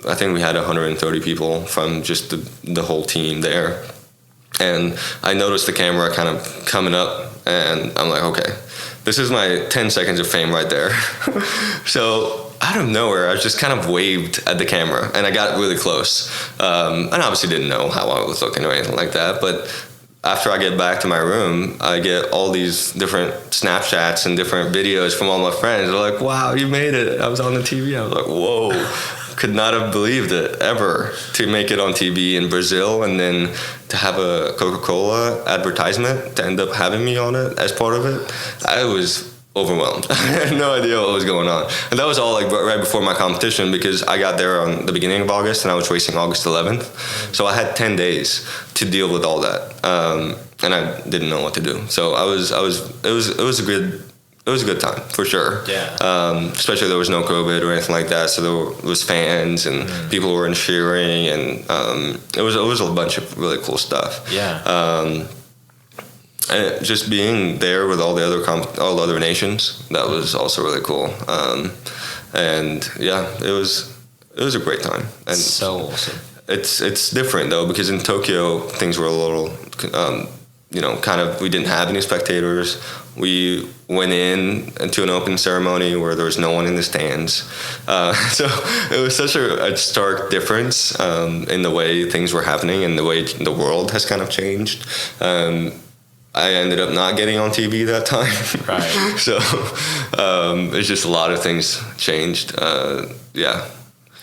I think we had 130 people from just the whole team there. And I noticed the camera kind of coming up, and I'm like, okay, this is my 10 seconds of fame right there. So out of nowhere, I just kind of waved at the camera, and I got really close. And obviously didn't know how I was looking or anything like that, but after I get back to my room, I get all these different Snapchats and different videos from all my friends. They're like, wow, you made it. I was on the TV. I was like, whoa. Could not have believed it ever, to make it on TV in Brazil, and then to have a Coca-Cola advertisement to end up having me on it as part of it. I was overwhelmed. I had no idea what was going on. And that was all like right before my competition, because I got there on the beginning of August and I was racing August 11th. So I had 10 days to deal with all that. And I didn't know what to do. So it was a good time, for sure. Yeah. Especially there was no COVID or anything like that, so there was fans and people were cheering, and it was a bunch of really cool stuff. Yeah. And just being there with all the other nations, that was also really cool. And yeah, it was a great time. And so awesome. It's different though, because in Tokyo things were a little we didn't have any spectators. We went into an open ceremony where there was no one in the stands. So it was such a stark difference in the way things were happening and the way the world has kind of changed. I ended up not getting on TV that time. Right. So it's just a lot of things changed. Yeah.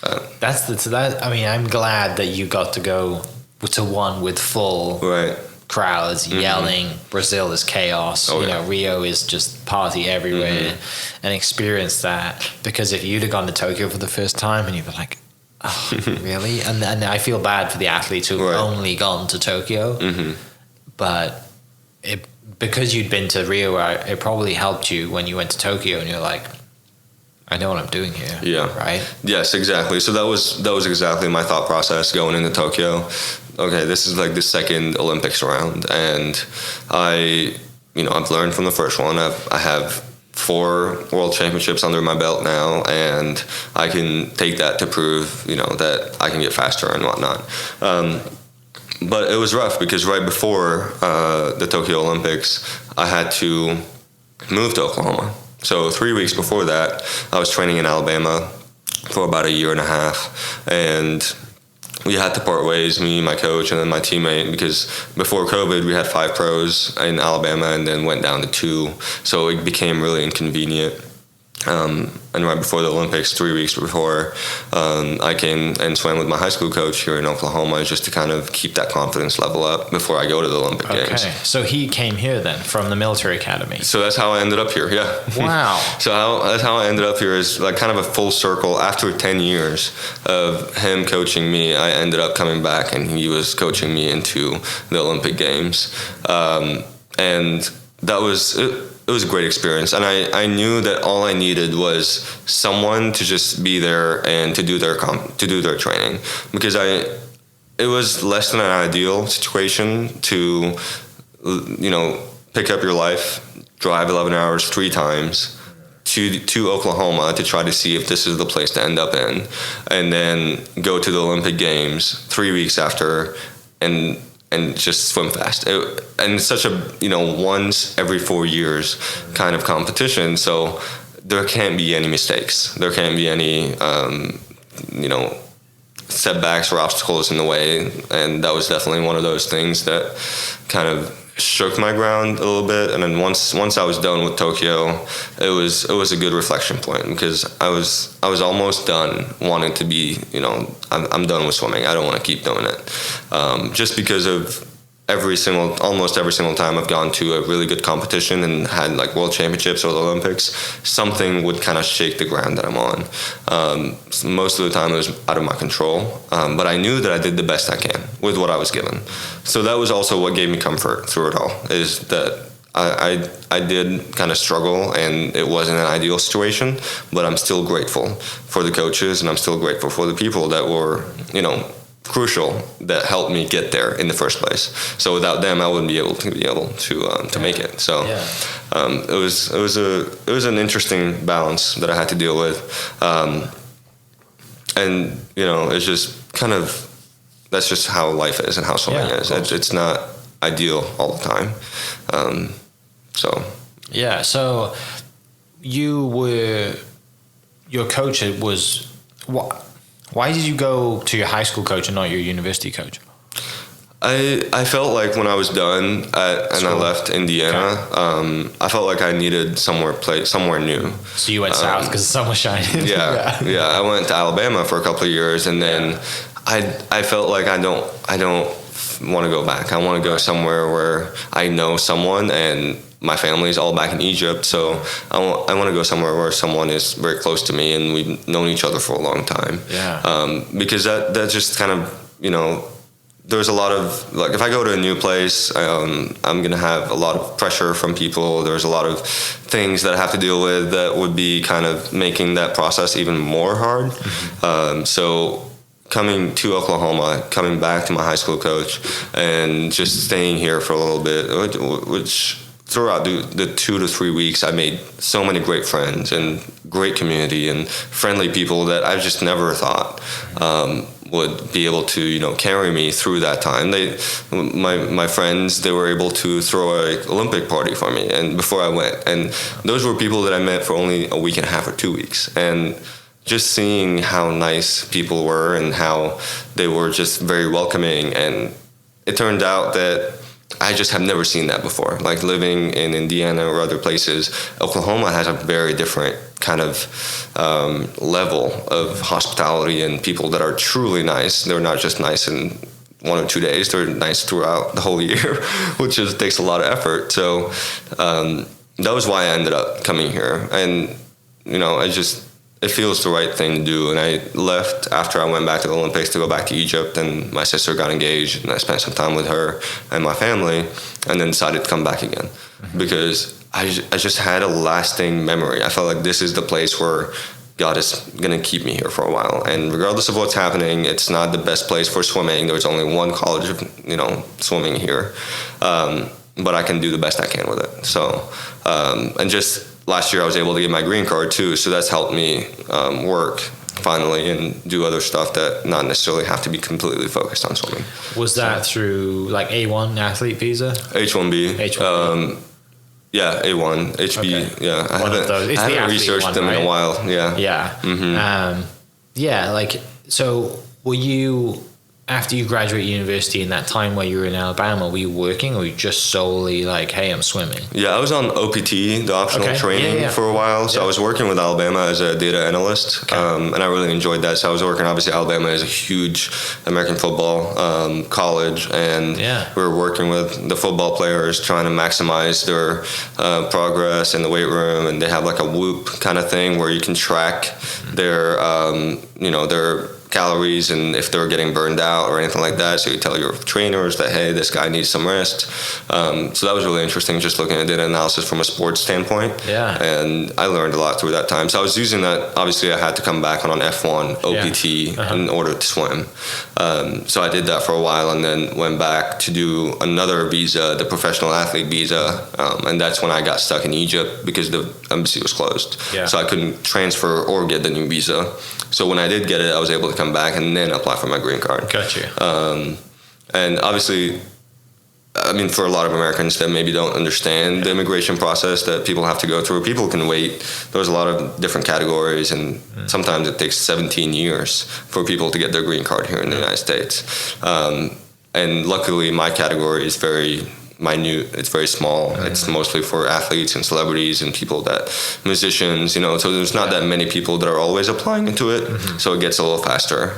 I mean, I'm glad that you got to go to one with full crowds yelling. Brazil is chaos. Rio is just party everywhere, and experience that. Because if you'd have gone to Tokyo for the first time and you'd be like, oh, really? And I feel bad for the athletes who've only gone to Tokyo, but because you'd been to Rio, it probably helped you when you went to Tokyo, and you're like, I know what I'm doing here. Yeah. Right? Yes, exactly. So that was exactly my thought process going into Tokyo. Okay, this is like the second Olympics round, and I've learned from the first one. I have 4 world championships under my belt now, and I can take that to prove, that I can get faster and whatnot. But it was rough because right before the Tokyo Olympics, I had to move to Oklahoma. So 3 weeks before that, I was training in Alabama for about a year and a half, and we had to part ways, me, my coach, and then my teammate, because before COVID, we had 5 pros in Alabama and then went down to 2. So it became really inconvenient. And right before the Olympics, 3 weeks before, I came and swam with my high school coach here in Oklahoma just to kind of keep that confidence level up before I go to the Olympic Games. Okay, so he came here then from the military academy. So that's how I ended up here, yeah. Wow. That's how I ended up here, is like kind of a full circle. After 10 years of him coaching me, I ended up coming back and he was coaching me into the Olympic Games. And that was... It was a great experience, and I knew that all I needed was someone to just be there and to do their training, because it was less than an ideal situation to pick up your life, drive 11 hours 3 times to Oklahoma to try to see if this is the place to end up in, and then go to the Olympic Games 3 weeks after and just swim fast. And it's such a, once every 4 years kind of competition. So there can't be any mistakes. There can't be any, setbacks or obstacles in the way. And that was definitely one of those things that kind of shook my ground a little bit. And then once I was done with Tokyo, it was a good reflection point, because I was almost done wanting to be, I'm done with swimming. I don't want to keep doing it. Just because of almost every single time I've gone to a really good competition and had like world championships or the Olympics, something would kind of shake the ground that I'm on. Most of the time it was out of my control, but I knew that I did the best I can with what I was given. So that was also what gave me comfort through it all, is that I did kind of struggle, and it wasn't an ideal situation, but I'm still grateful for the coaches, and I'm still grateful for the people that were, crucial, that helped me get there in the first place. So without them, I wouldn't be able to make it. So it was an interesting balance that I had to deal with, and it's just kind of, that's just how life is and how swimming is. It's not ideal all the time. So your coach was what? Why did you go to your high school coach and not your university coach? I felt like when I was done and I left Indiana, I felt like I needed somewhere new. So you went south because the sun was shining. Yeah. I went to Alabama for a couple of years, and then I felt like I don't want to go back. I want to go somewhere where I know someone, and my family's all back in Egypt, so I want to go somewhere where someone is very close to me and we've known each other for a long time. Because that just kind of, there's a lot of, like, if I go to a new place, I'm going to have a lot of pressure from people. There's a lot of things that I have to deal with that would be kind of making that process even more hard. So coming to Oklahoma, coming back to my high school coach, and just staying here for a little bit, which throughout the 2 to 3 weeks, I made so many great friends and great community and friendly people that I just never thought would be able to, carry me through that time. My friends, they were able to throw an Olympic party for me, and before I went, and those were people that I met for only a week and a half or 2 weeks, and just seeing how nice people were and how they were just very welcoming. And it turned out that I just have never seen that before. Like, living in Indiana or other places, Oklahoma has a very different kind of level of hospitality and people that are truly nice. They're not just nice in 1 or 2 days. They're nice throughout the whole year, which takes a lot of effort. So that was why I ended up coming here. And, it feels the right thing to do. And I left after I went back to the Olympics to go back to Egypt, and my sister got engaged, and I spent some time with her and my family, and then decided to come back again. Because I just had a lasting memory. I felt like this is the place where God is going to keep me here for a while. And regardless of what's happening, it's not the best place for swimming. There's only one college of, swimming here. But I can do the best I can with it. So, and just last year I was able to get my green card too. So that's helped me work finally and do other stuff that not necessarily have to be completely focused on swimming. Was that through like A1 athlete visa? H1B. H1B. Yeah, A1, HB. Okay. Yeah, I haven't researched one, them right? in a while. Yeah. Yeah. Mm-hmm. Like, so were you, after you graduate university, in that time where you were in Alabama, were you working, or were you just solely like, hey, I'm swimming? Yeah, I was on OPT, the optional training, for a while. So I was working with Alabama as a data analyst, and I really enjoyed that. So I was working, obviously, Alabama is a huge American football college, and we were working with the football players, trying to maximize their progress in the weight room. And they have like a Whoop kind of thing where you can track their, their calories and if they're getting burned out or anything like that. So you tell your trainers that, hey, this guy needs some rest. So that was really interesting, just looking at data analysis from a sports standpoint. Yeah. And I learned a lot through that time. So I was using that. Obviously, I had to come back on an F1 OPT in order to swim. So I did that for a while and then went back to do another visa, the professional athlete visa. And that's when I got stuck in Egypt because the embassy was closed. Yeah. So I couldn't transfer or get the new visa. So when I did get it, I was able to come back and then apply for my green card. Gotcha. And obviously, I mean, for a lot of Americans that maybe don't understand the immigration process that people have to go through, people can wait. There's a lot of different categories, and sometimes it takes 17 years for people to get their green card here in the United States. And luckily, my category is very minute. It's very small. It's mostly for athletes and celebrities and people musicians, so there's not that many people that are always applying into it. So it gets a little faster,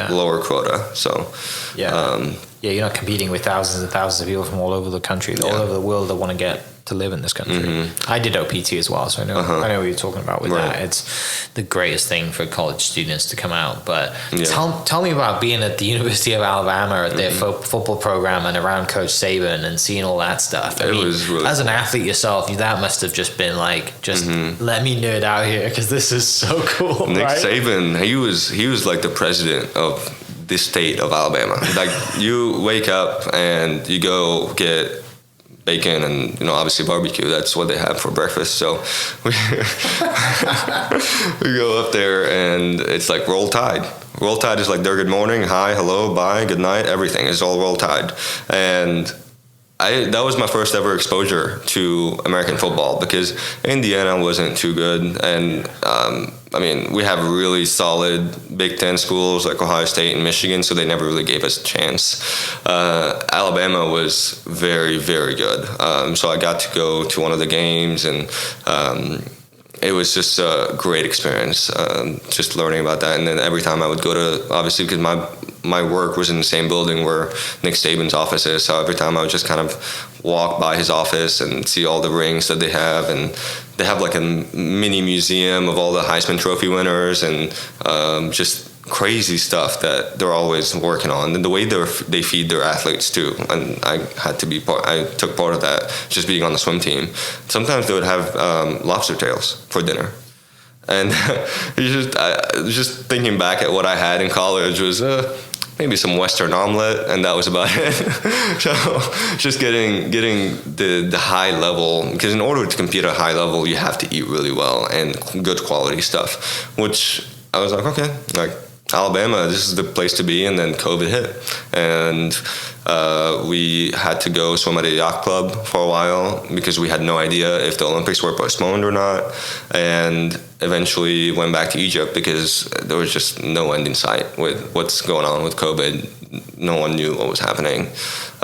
lower quota. So, you're not competing with thousands and thousands of people from all over the country, all over the world that want to get to live in this country. I did OPT as well, so I know what you're talking about with that. It's the greatest thing for college students to come out. But tell me about being at the University of Alabama at their football program and around Coach Saban and seeing all that stuff. I mean, was really as an athlete yourself, that must have just been like, let me nerd out here because this is so cool. Nick Saban, he was like the president of the state of Alabama. Like, you wake up and you go get bacon and obviously barbecue. That's what they have for breakfast. So we go up there and it's like Roll Tide. Roll Tide is like their good morning, hi, hello, bye, good night, everything is all Roll Tide. And that was my first ever exposure to American football because Indiana wasn't too good, and we have really solid Big Ten schools like Ohio State and Michigan, so they never really gave us a chance. Alabama was very, very good, so I got to go to one of the games, and it was just a great experience, just learning about that. And then every time I would go to, obviously, because my work was in the same building where Nick Saban's office is, so every time I would just kind of walk by his office and see all the rings that they have, and they have like a mini museum of all the Heisman Trophy winners and just crazy stuff that they're always working on, and the way they feed their athletes too. And I took part of that, just being on the swim team. Sometimes they would have lobster tails for dinner. And just thinking back at what I had in college was maybe some Western omelet, and that was about it. So just getting the high level, because in order to compete at a high level, you have to eat really well and good quality stuff, which I was like, okay, like Alabama, this is the place to be. And then COVID hit, and we had to go swim at a yacht club for a while because we had no idea if the Olympics were postponed or not, and eventually went back to Egypt because there was just no end in sight with what's going on with COVID. No one knew what was happening,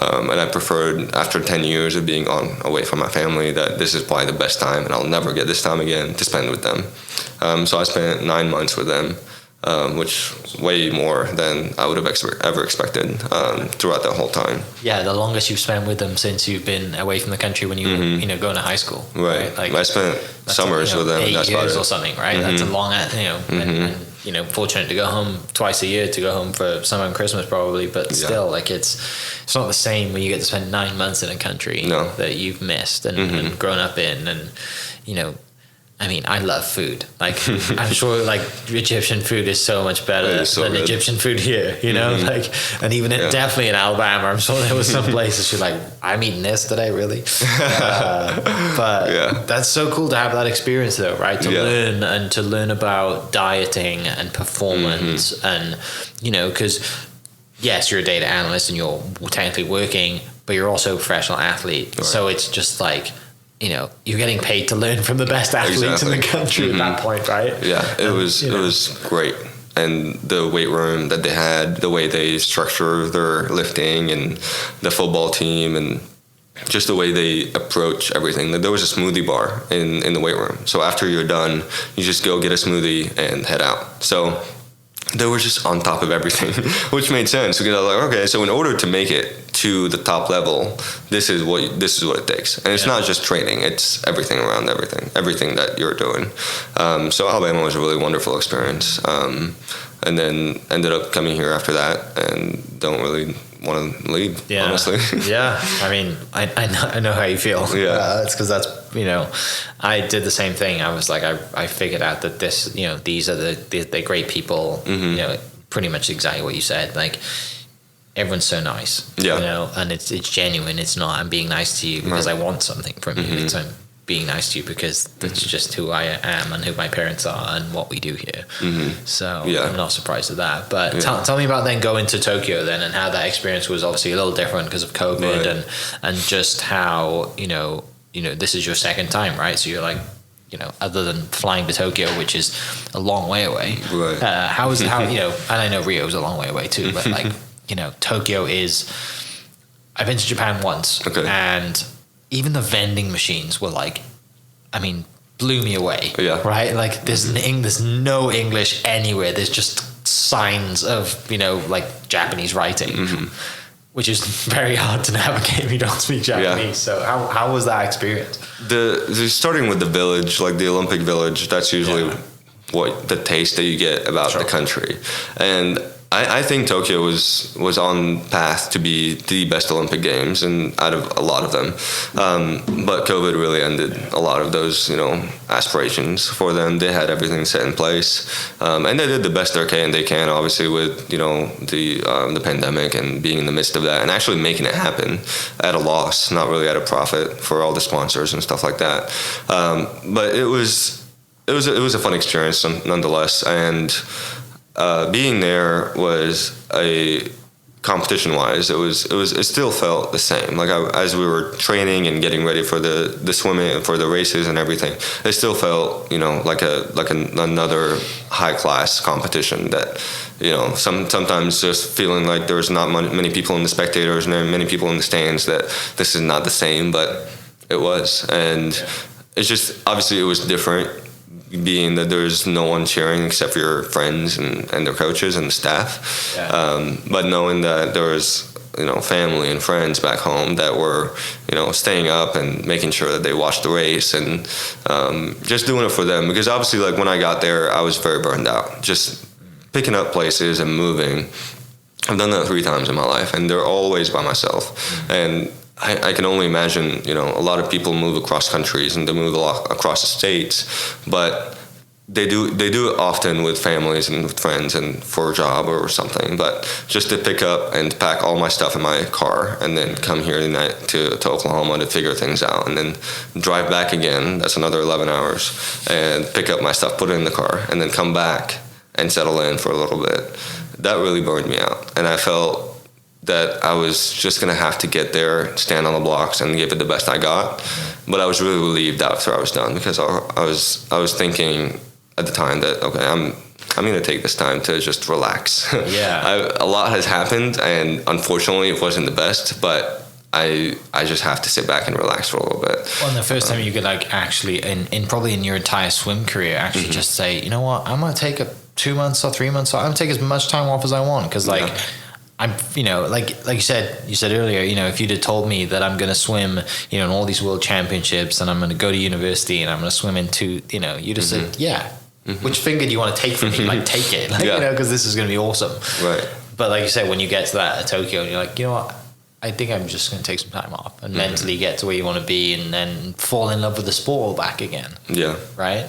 and I preferred, after 10 years of being away from my family, that this is probably the best time, and I'll never get this time again to spend with them. So I spent 9 months with them, which way more than I would have ever expected throughout that whole time. Yeah, the longest you've spent with them since you've been away from the country when you were going to high school. Right. Like, I spent summers with them. 8 years or something, right? That's a long, and fortunate to go home twice a year, to go home for summer and Christmas probably, but still, like, it's not the same when you get to spend 9 months in a country that you've missed and grown up in. And, I mean, I love food. Like, I'm sure, like, Egyptian food is so much better than good. Egyptian food here, like, and even definitely in Alabama, I'm sure there was some places you're like, I'm eating this today, really? But that's so cool to have that experience, though, right? To learn about dieting and performance and, because, yes, you're a data analyst and you're technically working, but you're also a professional athlete. Right. So it's just like, you're getting paid to learn from the best athletes in the country at that point, right? Yeah, it was great. And the weight room that they had, the way they structure their lifting and the football team and just the way they approach everything. There was a smoothie bar in the weight room. So after you're done, you just go get a smoothie and head out. So they were just on top of everything, which made sense because I was like, okay, so in order to make it to the top level, this is what it takes, and it's not just training; it's everything around everything that you're doing. So Alabama was a really wonderful experience, and then ended up coming here after that, and don't really want to leave, honestly. Yeah, I mean, I know how you feel. Yeah, it's because that's I did the same thing. I was like, I figured out that this, these are the great people. Pretty much exactly what you said. Like, everyone's so nice. And it's genuine. It's not I'm being nice to you because I want something from you. It's I'm being nice to you because that's just who I am and who my parents are and what we do here. So I'm not surprised at that. But tell me about then going to Tokyo then, and how that experience was obviously a little different because of COVID, and just how this is your second time, right? So you're like, other than flying to Tokyo, which is a long way away, right? And I know Rio is a long way away too, but like Tokyo is. I've been to Japan once, and even the vending machines were like, I mean, blew me away. Yeah. Right? Like, there's no English anywhere. There's just signs of, like Japanese writing, which is very hard to navigate if you don't speak Japanese. Yeah. So how was that experience? Starting with the village, like the Olympic village, that's usually what the taste that you get about the country. And I think Tokyo was on path to be the best Olympic Games, and out of a lot of them. But COVID really ended a lot of those, aspirations for them. They had everything set in place, and they did the best they can, obviously, with the pandemic and being in the midst of that, and actually making it happen at a loss, not really at a profit for all the sponsors and stuff like that. But it was a fun experience nonetheless, and. Being there was competition-wise, it still felt the same. Like as we were training and getting ready for the swimming, for the races and everything, it still felt like another high-class competition. That sometimes just feeling like there's not many people in the spectators and many people in the stands. That this is not the same, but it was, and it's just obviously it was different. Being that there's no one cheering except for your friends and their coaches and the staff. But knowing that there was, family and friends back home that were, staying up and making sure that they watched the race and just doing it for them. Because obviously, like, when I got there, I was very burned out. Just picking up places and moving. I've done that 3 times in my life, and they're always by myself. And I can only imagine, a lot of people move across countries and they move a lot across the states, but they do it often with families and with friends and for a job or something. But just to pick up and pack all my stuff in my car and then come here tonight to Oklahoma to figure things out and then drive back again, that's another 11 hours, and pick up my stuff, put it in the car, and then come back and settle in for a little bit. That really burned me out. And I felt that I was just going to have to get there, stand on the blocks, and give it the best I got. But I was really relieved after I was done because I was thinking at the time that, okay, I'm going to take this time to just relax. A lot has happened, and unfortunately it wasn't the best, but I just have to sit back and relax for a little bit. Well, and the first time you could actually, probably in your entire swim career, actually just say, you know what, I'm going to take 2 months or 3 months off. I'm going to take as much time off as I want because I'm, like you said earlier, if you'd have told me that I'm going to swim, in all these world championships and I'm going to go to university and I'm going to swim into, you'd have said, yeah, which finger do you want to take from me? Like, take it, like, because this is going to be awesome. Right. But like you said, when you get to that at Tokyo, you're like, you know what? I think I'm just going to take some time off and mentally get to where you want to be, and then fall in love with the sport all back again. Yeah. Right?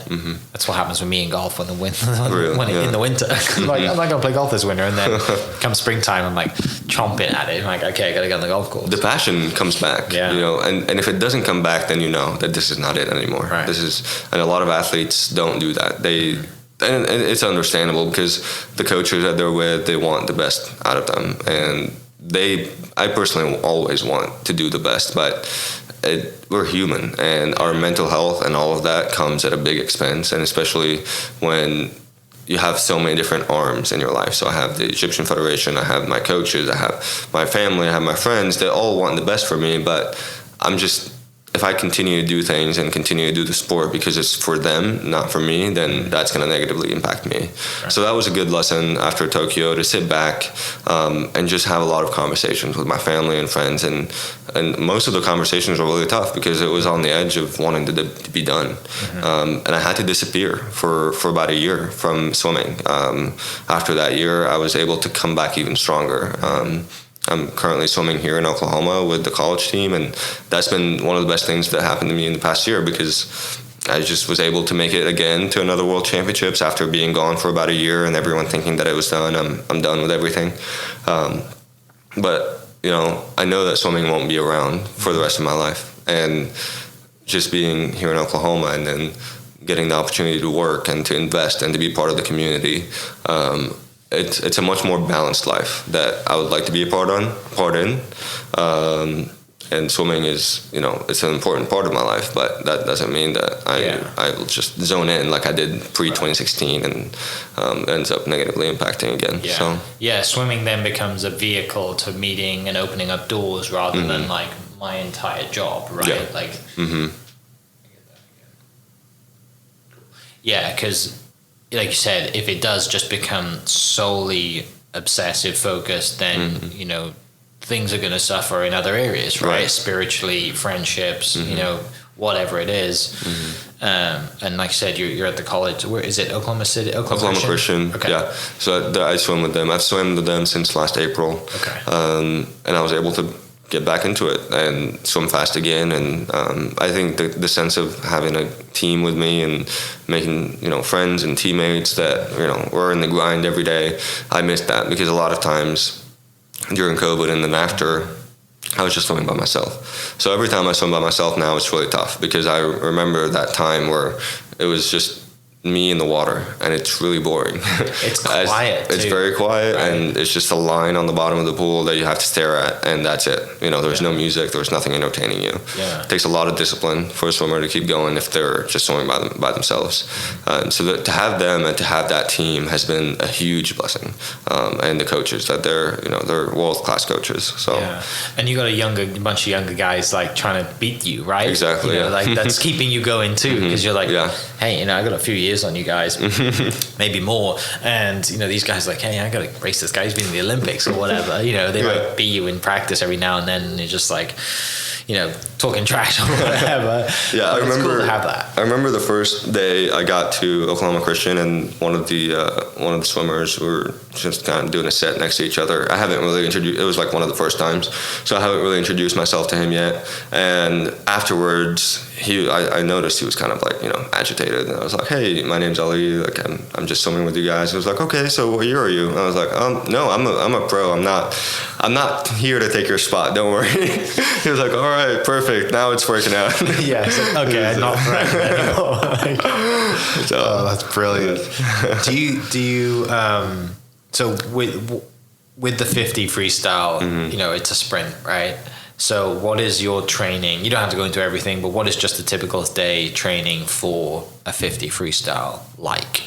That's what happens with me in golf in the winter. In the winter. Like, I'm not going to play golf this winter, and then come springtime, I'm like chomping at it. I'm like, okay, I got to get on the golf course. The passion comes back. Yeah. You know, and if it doesn't come back, then you know that this is not it anymore. Right. And a lot of athletes don't do that. And it's understandable, because the coaches that they're with, they want the best out of them, and I personally always want to do the best, but we're human, and our mental health and all of that comes at a big expense, and especially when you have so many different arms in your life. So I have the Egyptian Federation, I have my coaches, I have my family, I have my friends. They all want the best for me, but if I continue to do things and continue to do the sport because it's for them, not for me, then that's going to negatively impact me. Right. So that was a good lesson after Tokyo, to sit back and just have a lot of conversations with my family and friends. And most of the conversations were really tough, because it was on the edge of wanting to be done. And I had to disappear for about a year from swimming. After that year, I was able to come back even stronger. I'm currently swimming here in Oklahoma with the college team, and that's been one of the best things that happened to me in the past year, because I just was able to make it again to another World Championships after being gone for about a year, and everyone thinking that it was done. I'm done with everything. But, you know, I know that swimming won't be around for the rest of my life, and just being here in Oklahoma and then getting the opportunity to work and to invest and to be part of the community, it's a much more balanced life that I would like to be a part in. And swimming is, you know, it's an important part of my life, but that doesn't mean that I will just zone in like I did pre-2016 and ends up negatively impacting again. Yeah. So swimming then becomes a vehicle to meeting and opening up doors rather than like my entire job, right? Yeah. Like, because like you said, if it does just become solely obsessive focused, then you know, things are going to suffer in other areas, right? Spiritually, friendships, you know, whatever it is. And like I said, you're at the college. Where is it? Oklahoma City? Oklahoma Christian. Okay. Yeah. So I swim with them. I've swum with them since last April. Okay. And I was able to get back into it and swim fast again. And I think the sense of having a team with me and making, you know, friends and teammates that, you know, we're in the grind every day, I missed that, because a lot of times during COVID and then after, I was just swimming by myself. So every time I swim by myself now, it's really tough, because I remember that time where it was just me in the water, and it's really boring. It's quiet. It's very quiet, right? And it's just a line on the bottom of the pool that you have to stare at, and that's it. You know, there's no music, there's nothing entertaining you. It takes a lot of discipline for a swimmer to keep going if they're just swimming by themselves. So to have them and to have that team has been a huge blessing. And the coaches, that they're world-class coaches. So and you got a bunch of younger guys like trying to beat you, right? Exactly. You know, like that's keeping you going too, because you're like, hey, you know, I got a few years on you guys, maybe more, and you know, these guys are like, hey, I gotta race this guy, he's been in the Olympics or whatever. You know, they might beat you in practice every now and then, and you're just like, you know, talking trash or whatever. I remember, it's cool to have that. I remember the first day I got to Oklahoma Christian, and one of the swimmers were just kind of doing a set next to each other. I haven't really introduced, it was like one of the first times, so I haven't really introduced myself to him yet. And afterwards, I noticed he was kind of like, you know, agitated, and I was like, hey, my name's Ali, like I'm just swimming with you guys. He was like, okay, so what year are you? And I was like, no, I'm a pro. I'm not here to take your spot, don't worry. He was like, all right, perfect, now it's working out. Okay, not threatened anymore. So that's brilliant. Do you so with the 50 freestyle, you know, it's a sprint, right? So what is your training? You don't have to go into everything, but what is just a typical day training for a 50 freestyle like?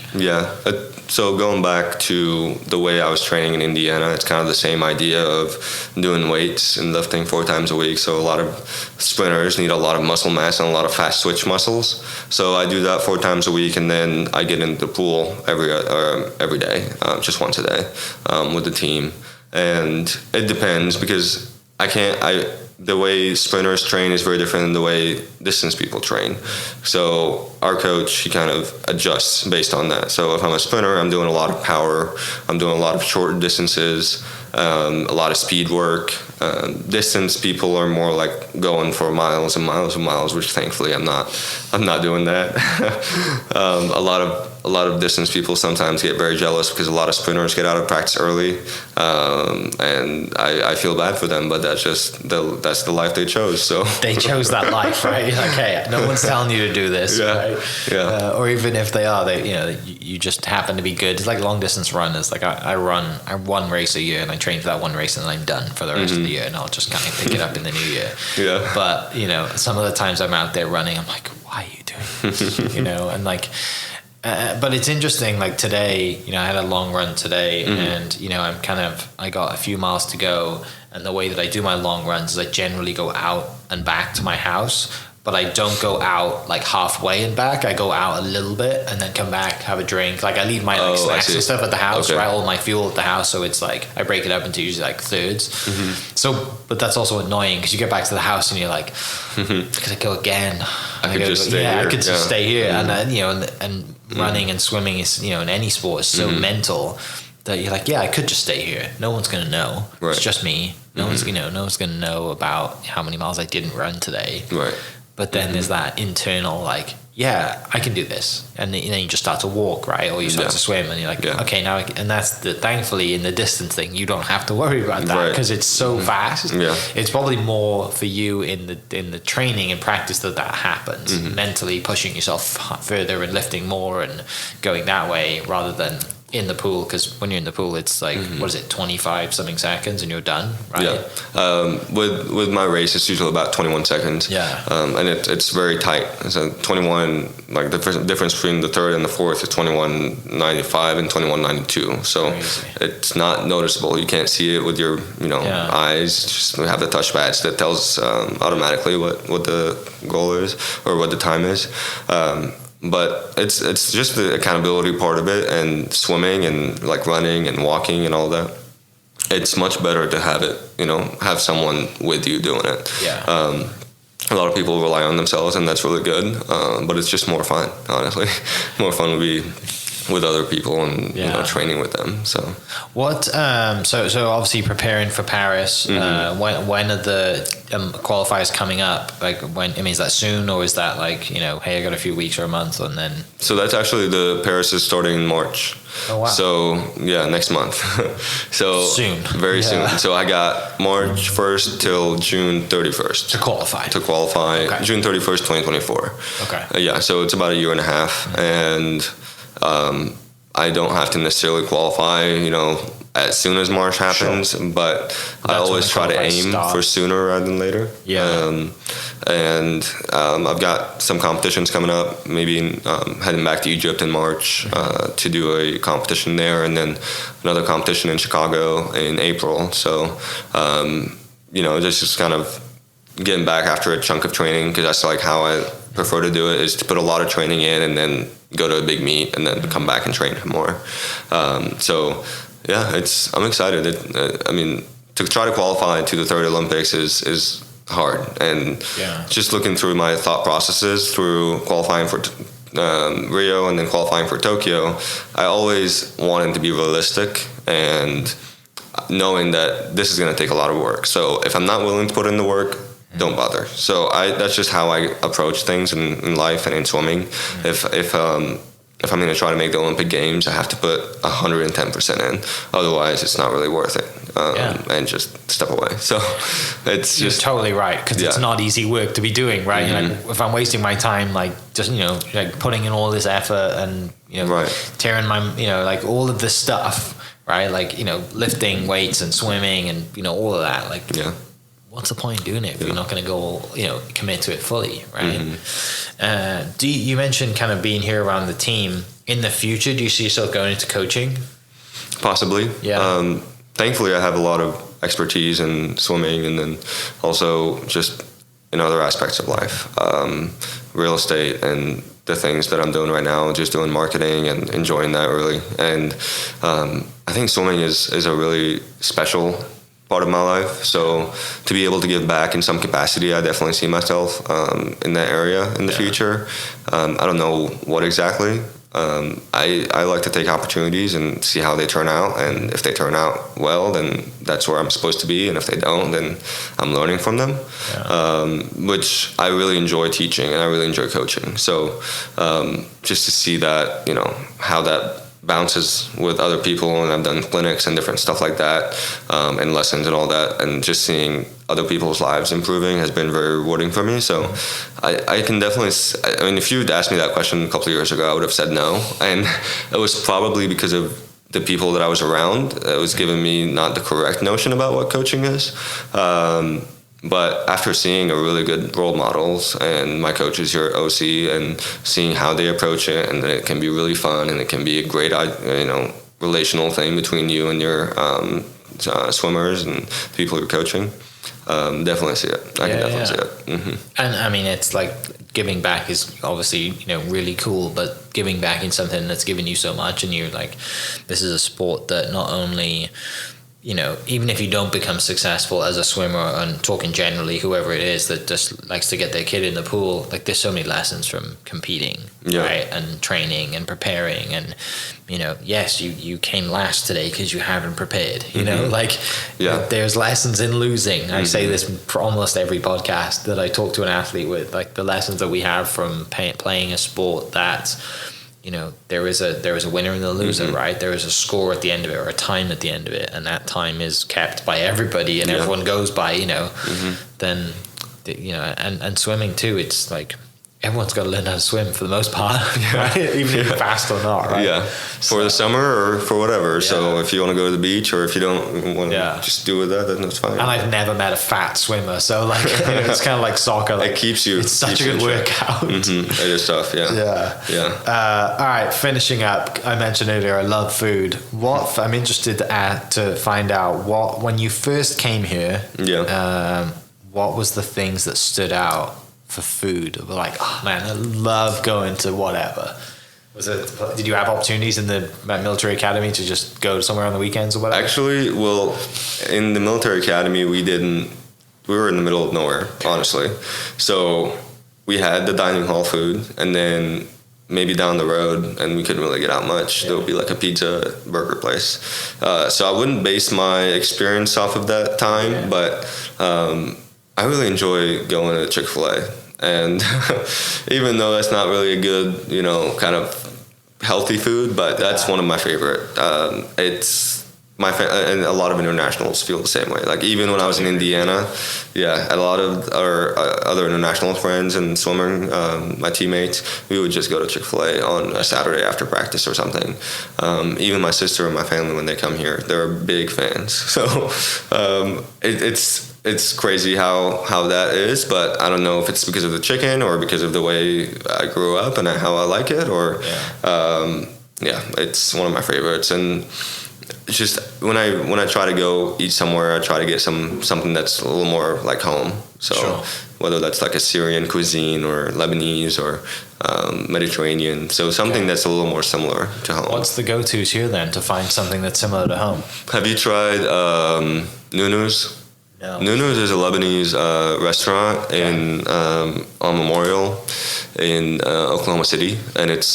So going back to the way I was training in Indiana, it's kind of the same idea of doing weights and lifting 4 times a week. So a lot of sprinters need a lot of muscle mass and a lot of fast switch muscles. So I do that 4 times a week, and then I get into the pool every day, just once a day, with the team. And it depends, because the way sprinters train is very different than the way distance people train. So our coach, he kind of adjusts based on that. So if I'm a sprinter, I'm doing a lot of power, I'm doing a lot of short distances, a lot of speed work. Distance people are more like going for miles and miles and miles, which thankfully I'm not doing that. A lot of distance people sometimes get very jealous because a lot of sprinters get out of practice early, and I feel bad for them, but that's the life they chose. So they chose that life, right? You're like, hey, no one's telling you to do this, right? Yeah. Or even if they are, you just happen to be good. It's like long distance runners. Like I run one race a year, and I train for that one race, and then I'm done for the rest of the year, and I'll just kind of pick it up in the new year. Yeah. But some of the times I'm out there running, I'm like, why are you doing this? And like. But it's interesting, like today, I had a long run today, and, I got a few miles to go, and the way that I do my long runs is I generally go out and back to my house, but I don't go out like halfway and back. I go out a little bit and then come back, have a drink. Like I leave my snacks and stuff at the house, right? All my fuel at the house. So it's like, I break it up into usually like thirds. So, but that's also annoying because you get back to the house and you're like, could I go again? I could just stay here. And then, and running and swimming is, in any sport is so mental that you're like, I could just stay here. No one's going to know. Right. It's just me. No one's going to know about how many miles I didn't run today. Right. But then there's that internal, like, I can do this. And then you just start to walk, right? Or you start to swim and you're like, okay, now and that's thankfully in the distance thing, you don't have to worry about that because it's so fast. Yeah. It's probably more for you in the training and practice that happens, mentally pushing yourself further and lifting more and going that way rather than in the pool, because when you're in the pool it's like what is it, 25 something seconds and you're done, right? With my race it's usually about 21 seconds, and it's very tight. So 21, like the difference between the third and the fourth is 21:95 and 21:92, so crazy. It's not noticeable. You can't see it with your eyes. Just have the touch badge that tells automatically what the goal is or what the time is. But it's just the accountability part of it, and swimming and like running and walking and all that. It's much better to have it, have someone with you doing it. Yeah. A lot of people rely on themselves, and that's really good. But it's just more fun, honestly. More fun would be with other people and training with them. So what? So obviously preparing for Paris. When are the qualifiers coming up? Like when? I mean, is that soon, or is that like hey, I got a few weeks or a month, and then? So that's actually the Paris is starting in March. Oh wow! So next month. So soon, very soon. So I got March 1st till June 31st to qualify. Okay. June 31st, 2024. Okay. So it's about a year and a half, and I don't have to necessarily qualify, as soon as March happens, but I always try to aim for sooner rather than later. Yeah. And I've got some competitions coming up, maybe heading back to Egypt in March to do a competition there, and then another competition in Chicago in April. So, just kind of getting back after a chunk of training, because that's like how I prefer to do it, is to put a lot of training in and then go to a big meet and then come back and train more. I'm excited. To try to qualify to the third Olympics is hard, and just looking through my thought processes through qualifying for Rio and then qualifying for Tokyo, I always wanted to be realistic and knowing that this is going to take a lot of work. So if I'm not willing to put in the work, don't bother. So that's just how I approach things in life and in swimming. If I'm going to try to make the Olympic Games, I have to put 110% in. Otherwise, it's not really worth it. And just step away. So you're totally right, because it's not easy work to be doing, right? Like, if I'm wasting my time, like just like putting in all this effort and tearing my like all of this stuff, right? Like lifting weights and swimming and all of that, like what's the point in doing it if you're not going to go, commit to it fully, right? You mentioned kind of being here around the team. In the future, do you see yourself going into coaching? Possibly. Yeah. Thankfully, I have a lot of expertise in swimming, and then also just in other aspects of life, real estate and the things that I'm doing right now, just doing marketing and enjoying that really. And I think swimming is a really special part of my life. So to be able to give back in some capacity, I definitely see myself in that area in the future. I don't know what exactly. I like to take opportunities and see how they turn out, and if they turn out well, then that's where I'm supposed to be, and if they don't, then I'm learning from them, which I really enjoy teaching and I really enjoy coaching. So just to see that, how that bounces with other people, and I've done clinics and different stuff like that, and lessons and all that, and just seeing other people's lives improving has been very rewarding for me. So I can definitely, if you'd asked me that question a couple of years ago, I would have said no, and it was probably because of the people that I was around. It was giving me not the correct notion about what coaching is. But after seeing a really good role models and my coaches here at OC and seeing how they approach it, and it can be really fun, and it can be a great, relational thing between you and your swimmers and people you're coaching. Definitely see it. I can definitely see it. Mm-hmm. And it's like giving back is obviously, really cool, but giving back in something that's given you so much, and you're like, this is a sport that not only, even if you don't become successful as a swimmer, and talking generally, whoever it is that just likes to get their kid in the pool, like there's so many lessons from competing, right? And training and preparing, and, yes, you came last today because you haven't prepared, there's lessons in losing. I say this for almost every podcast that I talk to an athlete with, like the lessons that we have from playing a sport that, there is a winner and a loser, right? There is a score at the end of it, or a time at the end of it, and that time is kept by everybody, and everyone goes by, then, and swimming too, it's like everyone's got to learn how to swim for the most part, right? Even if you're fast or not, right? Yeah, for the summer or for whatever. So if you want to go to the beach, or if you don't want to just do with that, then that's fine. And I've never met a fat swimmer, so like it's kind of like soccer. Like, it keeps you. It's such a good workout. Mm-hmm. It is tough. Yeah. All right, finishing up. I mentioned earlier I love food. I'm interested to find out when you first came here. What was the things that stood out for food? Like, oh man, I love going to whatever. Did you have opportunities in the military academy to just go somewhere on the weekends or whatever? Actually, well, in the military academy, we were in the middle of nowhere, honestly. So we had the dining hall food, and then maybe down the road, and we couldn't really get out much, there would be like a pizza burger place. So I wouldn't base my experience off of that time, but I really enjoy going to Chick-fil-A. And even though that's not really a good, kind of healthy food, but that's one of my favorite. It's and a lot of internationals feel the same way. Like even when I was in Indiana, a lot of our other international friends and swimming, my teammates, we would just go to Chick-fil-A on a Saturday after practice or something. Even my sister and my family, when they come here, they're big fans. So it's crazy how that is, but I don't know if it's because of the chicken or because of the way I grew up and how I like it, or it's one of my favorites. And it's just when I try to go eat somewhere, I try to get something that's a little more like home. So whether that's like a Syrian cuisine or Lebanese or Mediterranean, so something that's a little more similar to home. What's the go-tos here then to find something that's similar to home? Have you tried Nunu's? No. Nunu's is a Lebanese restaurant on Memorial in Oklahoma City, and it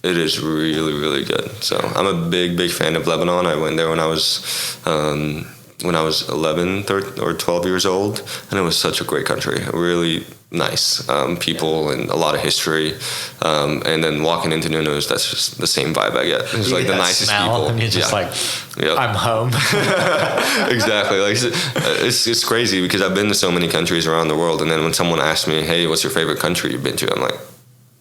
is really, really good. So I'm a big fan of Lebanon. I went there when I was 11 or 12 years old, and it was such a great country. Really nice people and a lot of history. And then walking into Nuno's, that's just the same vibe I get. It's like the nicest people. And you're just I'm home. Exactly. Like it's crazy because I've been to so many countries around the world, and then when someone asks me, "Hey, what's your favorite country you've been to?" I'm like,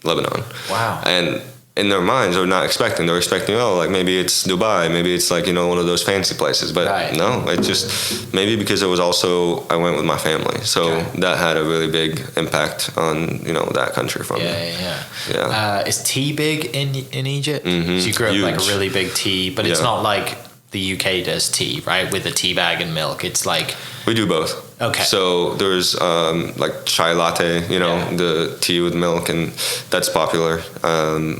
Lebanon. Wow. And in their minds, they're not expecting. They're expecting, like maybe it's Dubai, maybe it's like one of those fancy places. But no, it just maybe because it was also I went with my family, so that had a really big impact on that country for me. Yeah. Is tea big in Egypt? Mm-hmm. So you grew up like a really big tea, but it's not like the UK does tea, right? With a tea bag and milk. It's like we do both. Okay. So there's like chai latte, the tea with milk, and that's popular.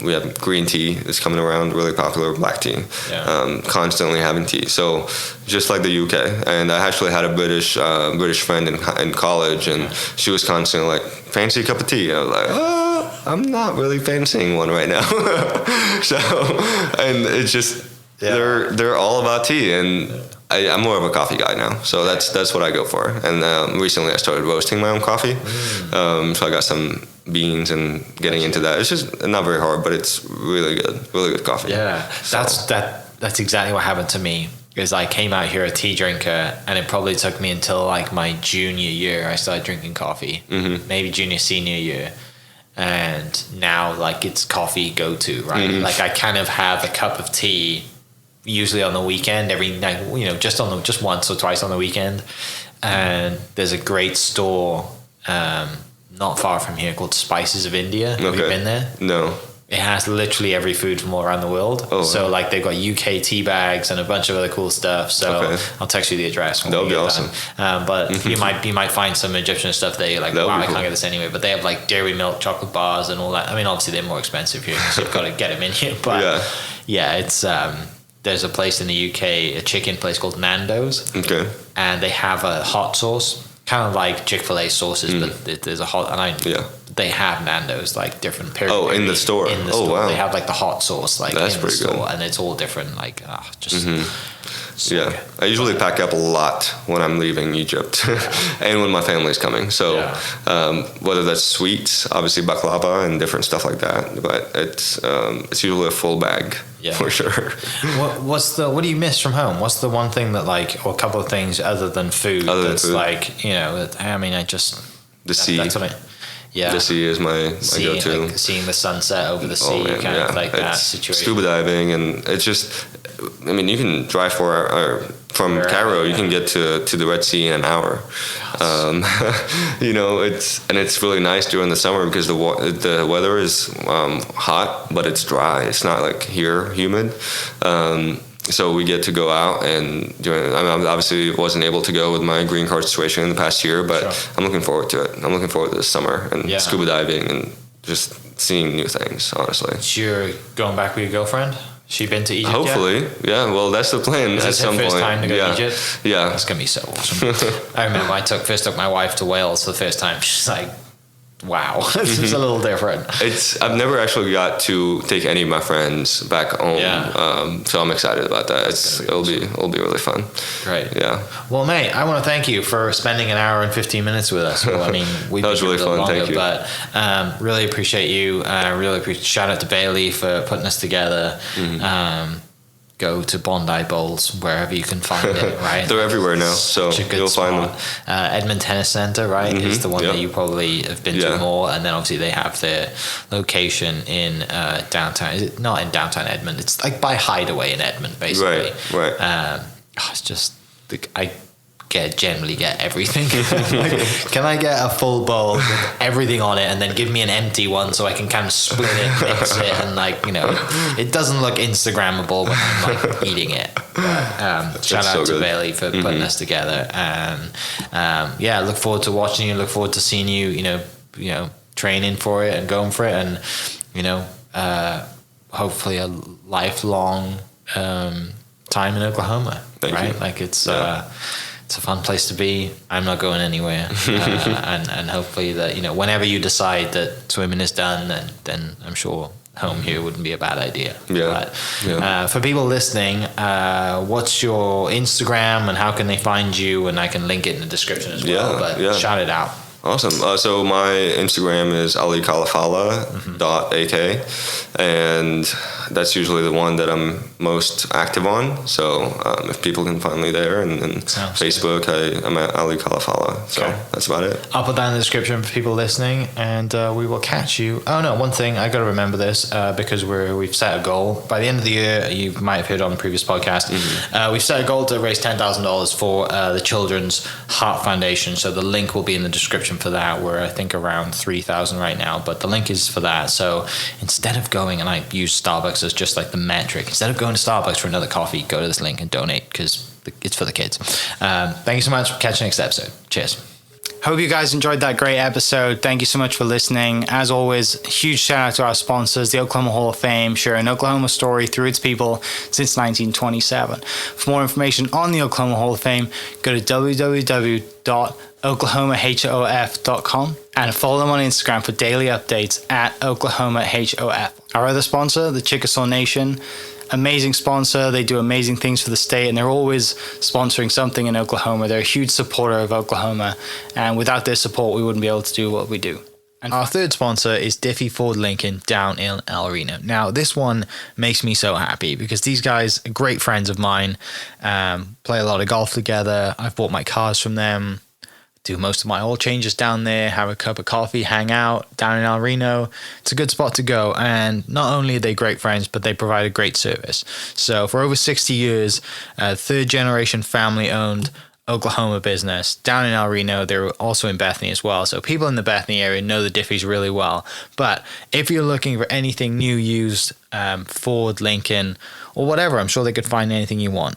We have green tea that's coming around, really popular, black tea. Yeah. Constantly having tea. So just like the UK. And I actually had a British friend in college, and she was constantly like, fancy cup of tea. I was like, I'm not really fancying one right now. So, and it's just, they're all about tea, and I'm more of a coffee guy now, so that's what I go for. And recently I started roasting my own coffee, so I got some beans and getting into that. It's just not very hard, but it's really good coffee. Yeah, so. That's exactly what happened to me. Is I came out here a tea drinker, and it probably took me until like my junior year I started drinking coffee, maybe junior senior year. And now like it's coffee go-to, right? Like I kind of have a cup of tea usually on the weekend every night, just once or twice on the weekend. And there's a great store not far from here called Spices of India. Have you been there? No. It has literally every food from all around the world. Oh, so like they've got UK tea bags and a bunch of other cool stuff. So I'll text you the address. That would be awesome. But you might find some Egyptian stuff there. You're like, wow, I can't get this anyway. But they have like dairy milk chocolate bars and all that. I mean, obviously they're more expensive here, so you've got to get them in here. But it's there's a place in the UK, a chicken place called Nando's. Okay. And they have a hot sauce, kind of like Chick-fil-A sauces, but there's a hot, they have Nando's, like different periods. Oh, in the store. In the store. Wow. They have like the hot sauce, like that's in pretty the store, good. and it's all different. Like, just. So good. I usually pack up a lot when I'm leaving Egypt, and when my family's coming. So whether that's sweets, obviously baklava and different stuff like that, but it's usually a full bag for sure. What do you miss from home? What's the one thing that or a couple of things other than food the sea. That's what the sea is my go-to. Like seeing the sunset over the sea, of like that situation. Scuba diving, and it's just, I mean, you can drive from Cairo, you can get to the Red Sea in an hour. It's really nice during the summer because the weather is hot, but it's dry. It's not like here humid. So we get to go out and obviously wasn't able to go with my green card situation in the past year, but I'm looking forward to it. I'm looking forward to this summer and scuba diving and just seeing new things, honestly. So you're going back with your girlfriend? She been to Egypt Hopefully, yet? Well, that's the plan at some point. Is this her first time to go to Egypt? Yeah. That's going to be so awesome. I remember I took my wife to Wales for the first time. She's like, wow, this is a little different. I've never actually got to take any of my friends back home, so I'm excited about that. It'll be really fun. Great. Yeah. Well, mate, I want to thank you for spending an hour and 15 minutes with us. Well, I mean, we that was really fun. Longer, thank you. But really appreciate you. Really appreciate. Shout out to Bailey for putting us together. Go to Bondi Bowls wherever you can find it, right? They're everywhere now, so you'll find them. Edmond Tennis Center, right, is the one that you probably have been to more, and then obviously they have their location in downtown. Is it not in downtown Edmond? It's like by Hideaway in Edmond, basically. Right. It's just I generally get everything. Can I get a full bowl with everything on it and then give me an empty one so I can kind of split it, mix it, and it doesn't look Instagrammable when I'm eating it. But, shout out to Bailey for putting us together, and look forward to watching you. Look forward to seeing you. Training for it and going for it, and hopefully a lifelong time in Oklahoma. Thank you. Like it's a fun place to be. I'm not going anywhere, and hopefully that whenever you decide that swimming is done, then I'm sure home here wouldn't be a bad idea. But for people listening, what's your Instagram and how can they find you? And I can link it in the description as well. But shout it out. Awesome. So my Instagram is Ali Khalafalla .ak, and that's usually the one that I'm most active on. So if people can find me there, and Facebook, I'm at Ali Khalafalla. So that's about it. I'll put that in the description for people listening, and we will catch you. Oh no, one thing, I got to remember this because we've set a goal. By the end of the year, you might have heard on the previous podcast, we've set a goal to raise $10,000 for the Children's Heart Foundation. So the link will be in the description membership for that. We're, I think, around 3,000 right now, but the link is for that. So instead of going, and I use Starbucks as just like the metric, instead of going to Starbucks for another coffee, go to this link and donate, because it's for the kids. Thank you so much. Catch you next episode. Cheers. Hope you guys enjoyed that great episode. Thank you so much for listening. As always, huge shout out to our sponsors, the Oklahoma Hall of Fame, sharing Oklahoma story through its people since 1927. For more information on the Oklahoma Hall of Fame, go to www.oklahomahof.com and follow them on Instagram for daily updates at OklahomaHOF. Our other sponsor, the Chickasaw Nation, amazing sponsor. They do amazing things for the state, and they're always sponsoring something in Oklahoma. They're a huge supporter of Oklahoma, and without their support, we wouldn't be able to do what we do. And our third sponsor is Diffie Ford Lincoln down in El Reno. Now, this one makes me so happy because these guys are great friends of mine, play a lot of golf together. I've bought my cars from them, do most of my oil changes down there, have a cup of coffee, hang out down in El Reno. It's a good spot to go. And not only are they great friends, but they provide a great service. So for over 60 years, third generation family owned Oklahoma business down in El Reno. They're also in Bethany as well. So people in the Bethany area know the Diffies really well. But if you're looking for anything new, used, Ford, Lincoln, or whatever, I'm sure they could find anything you want.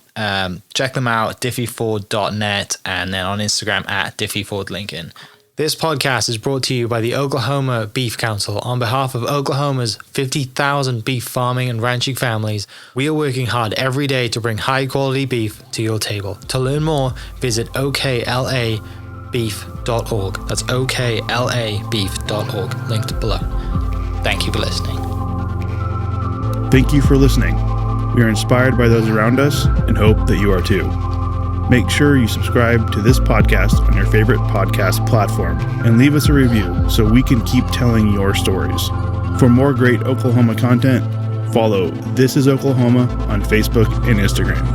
Check them out, diffieford.net, and then on Instagram at diffiefordlincoln. This podcast is brought to you by the Oklahoma Beef Council on behalf of Oklahoma's 50,000 beef farming and ranching families. We are working hard every day to bring high quality beef to your table. To learn more, visit oklabeef.org. That's oklabeef.org, linked below. Thank you for listening. Thank you for listening. We are inspired by those around us and hope that you are too. Make sure you subscribe to this podcast on your favorite podcast platform and leave us a review so we can keep telling your stories. For more great Oklahoma content, follow This Is Oklahoma on Facebook and Instagram.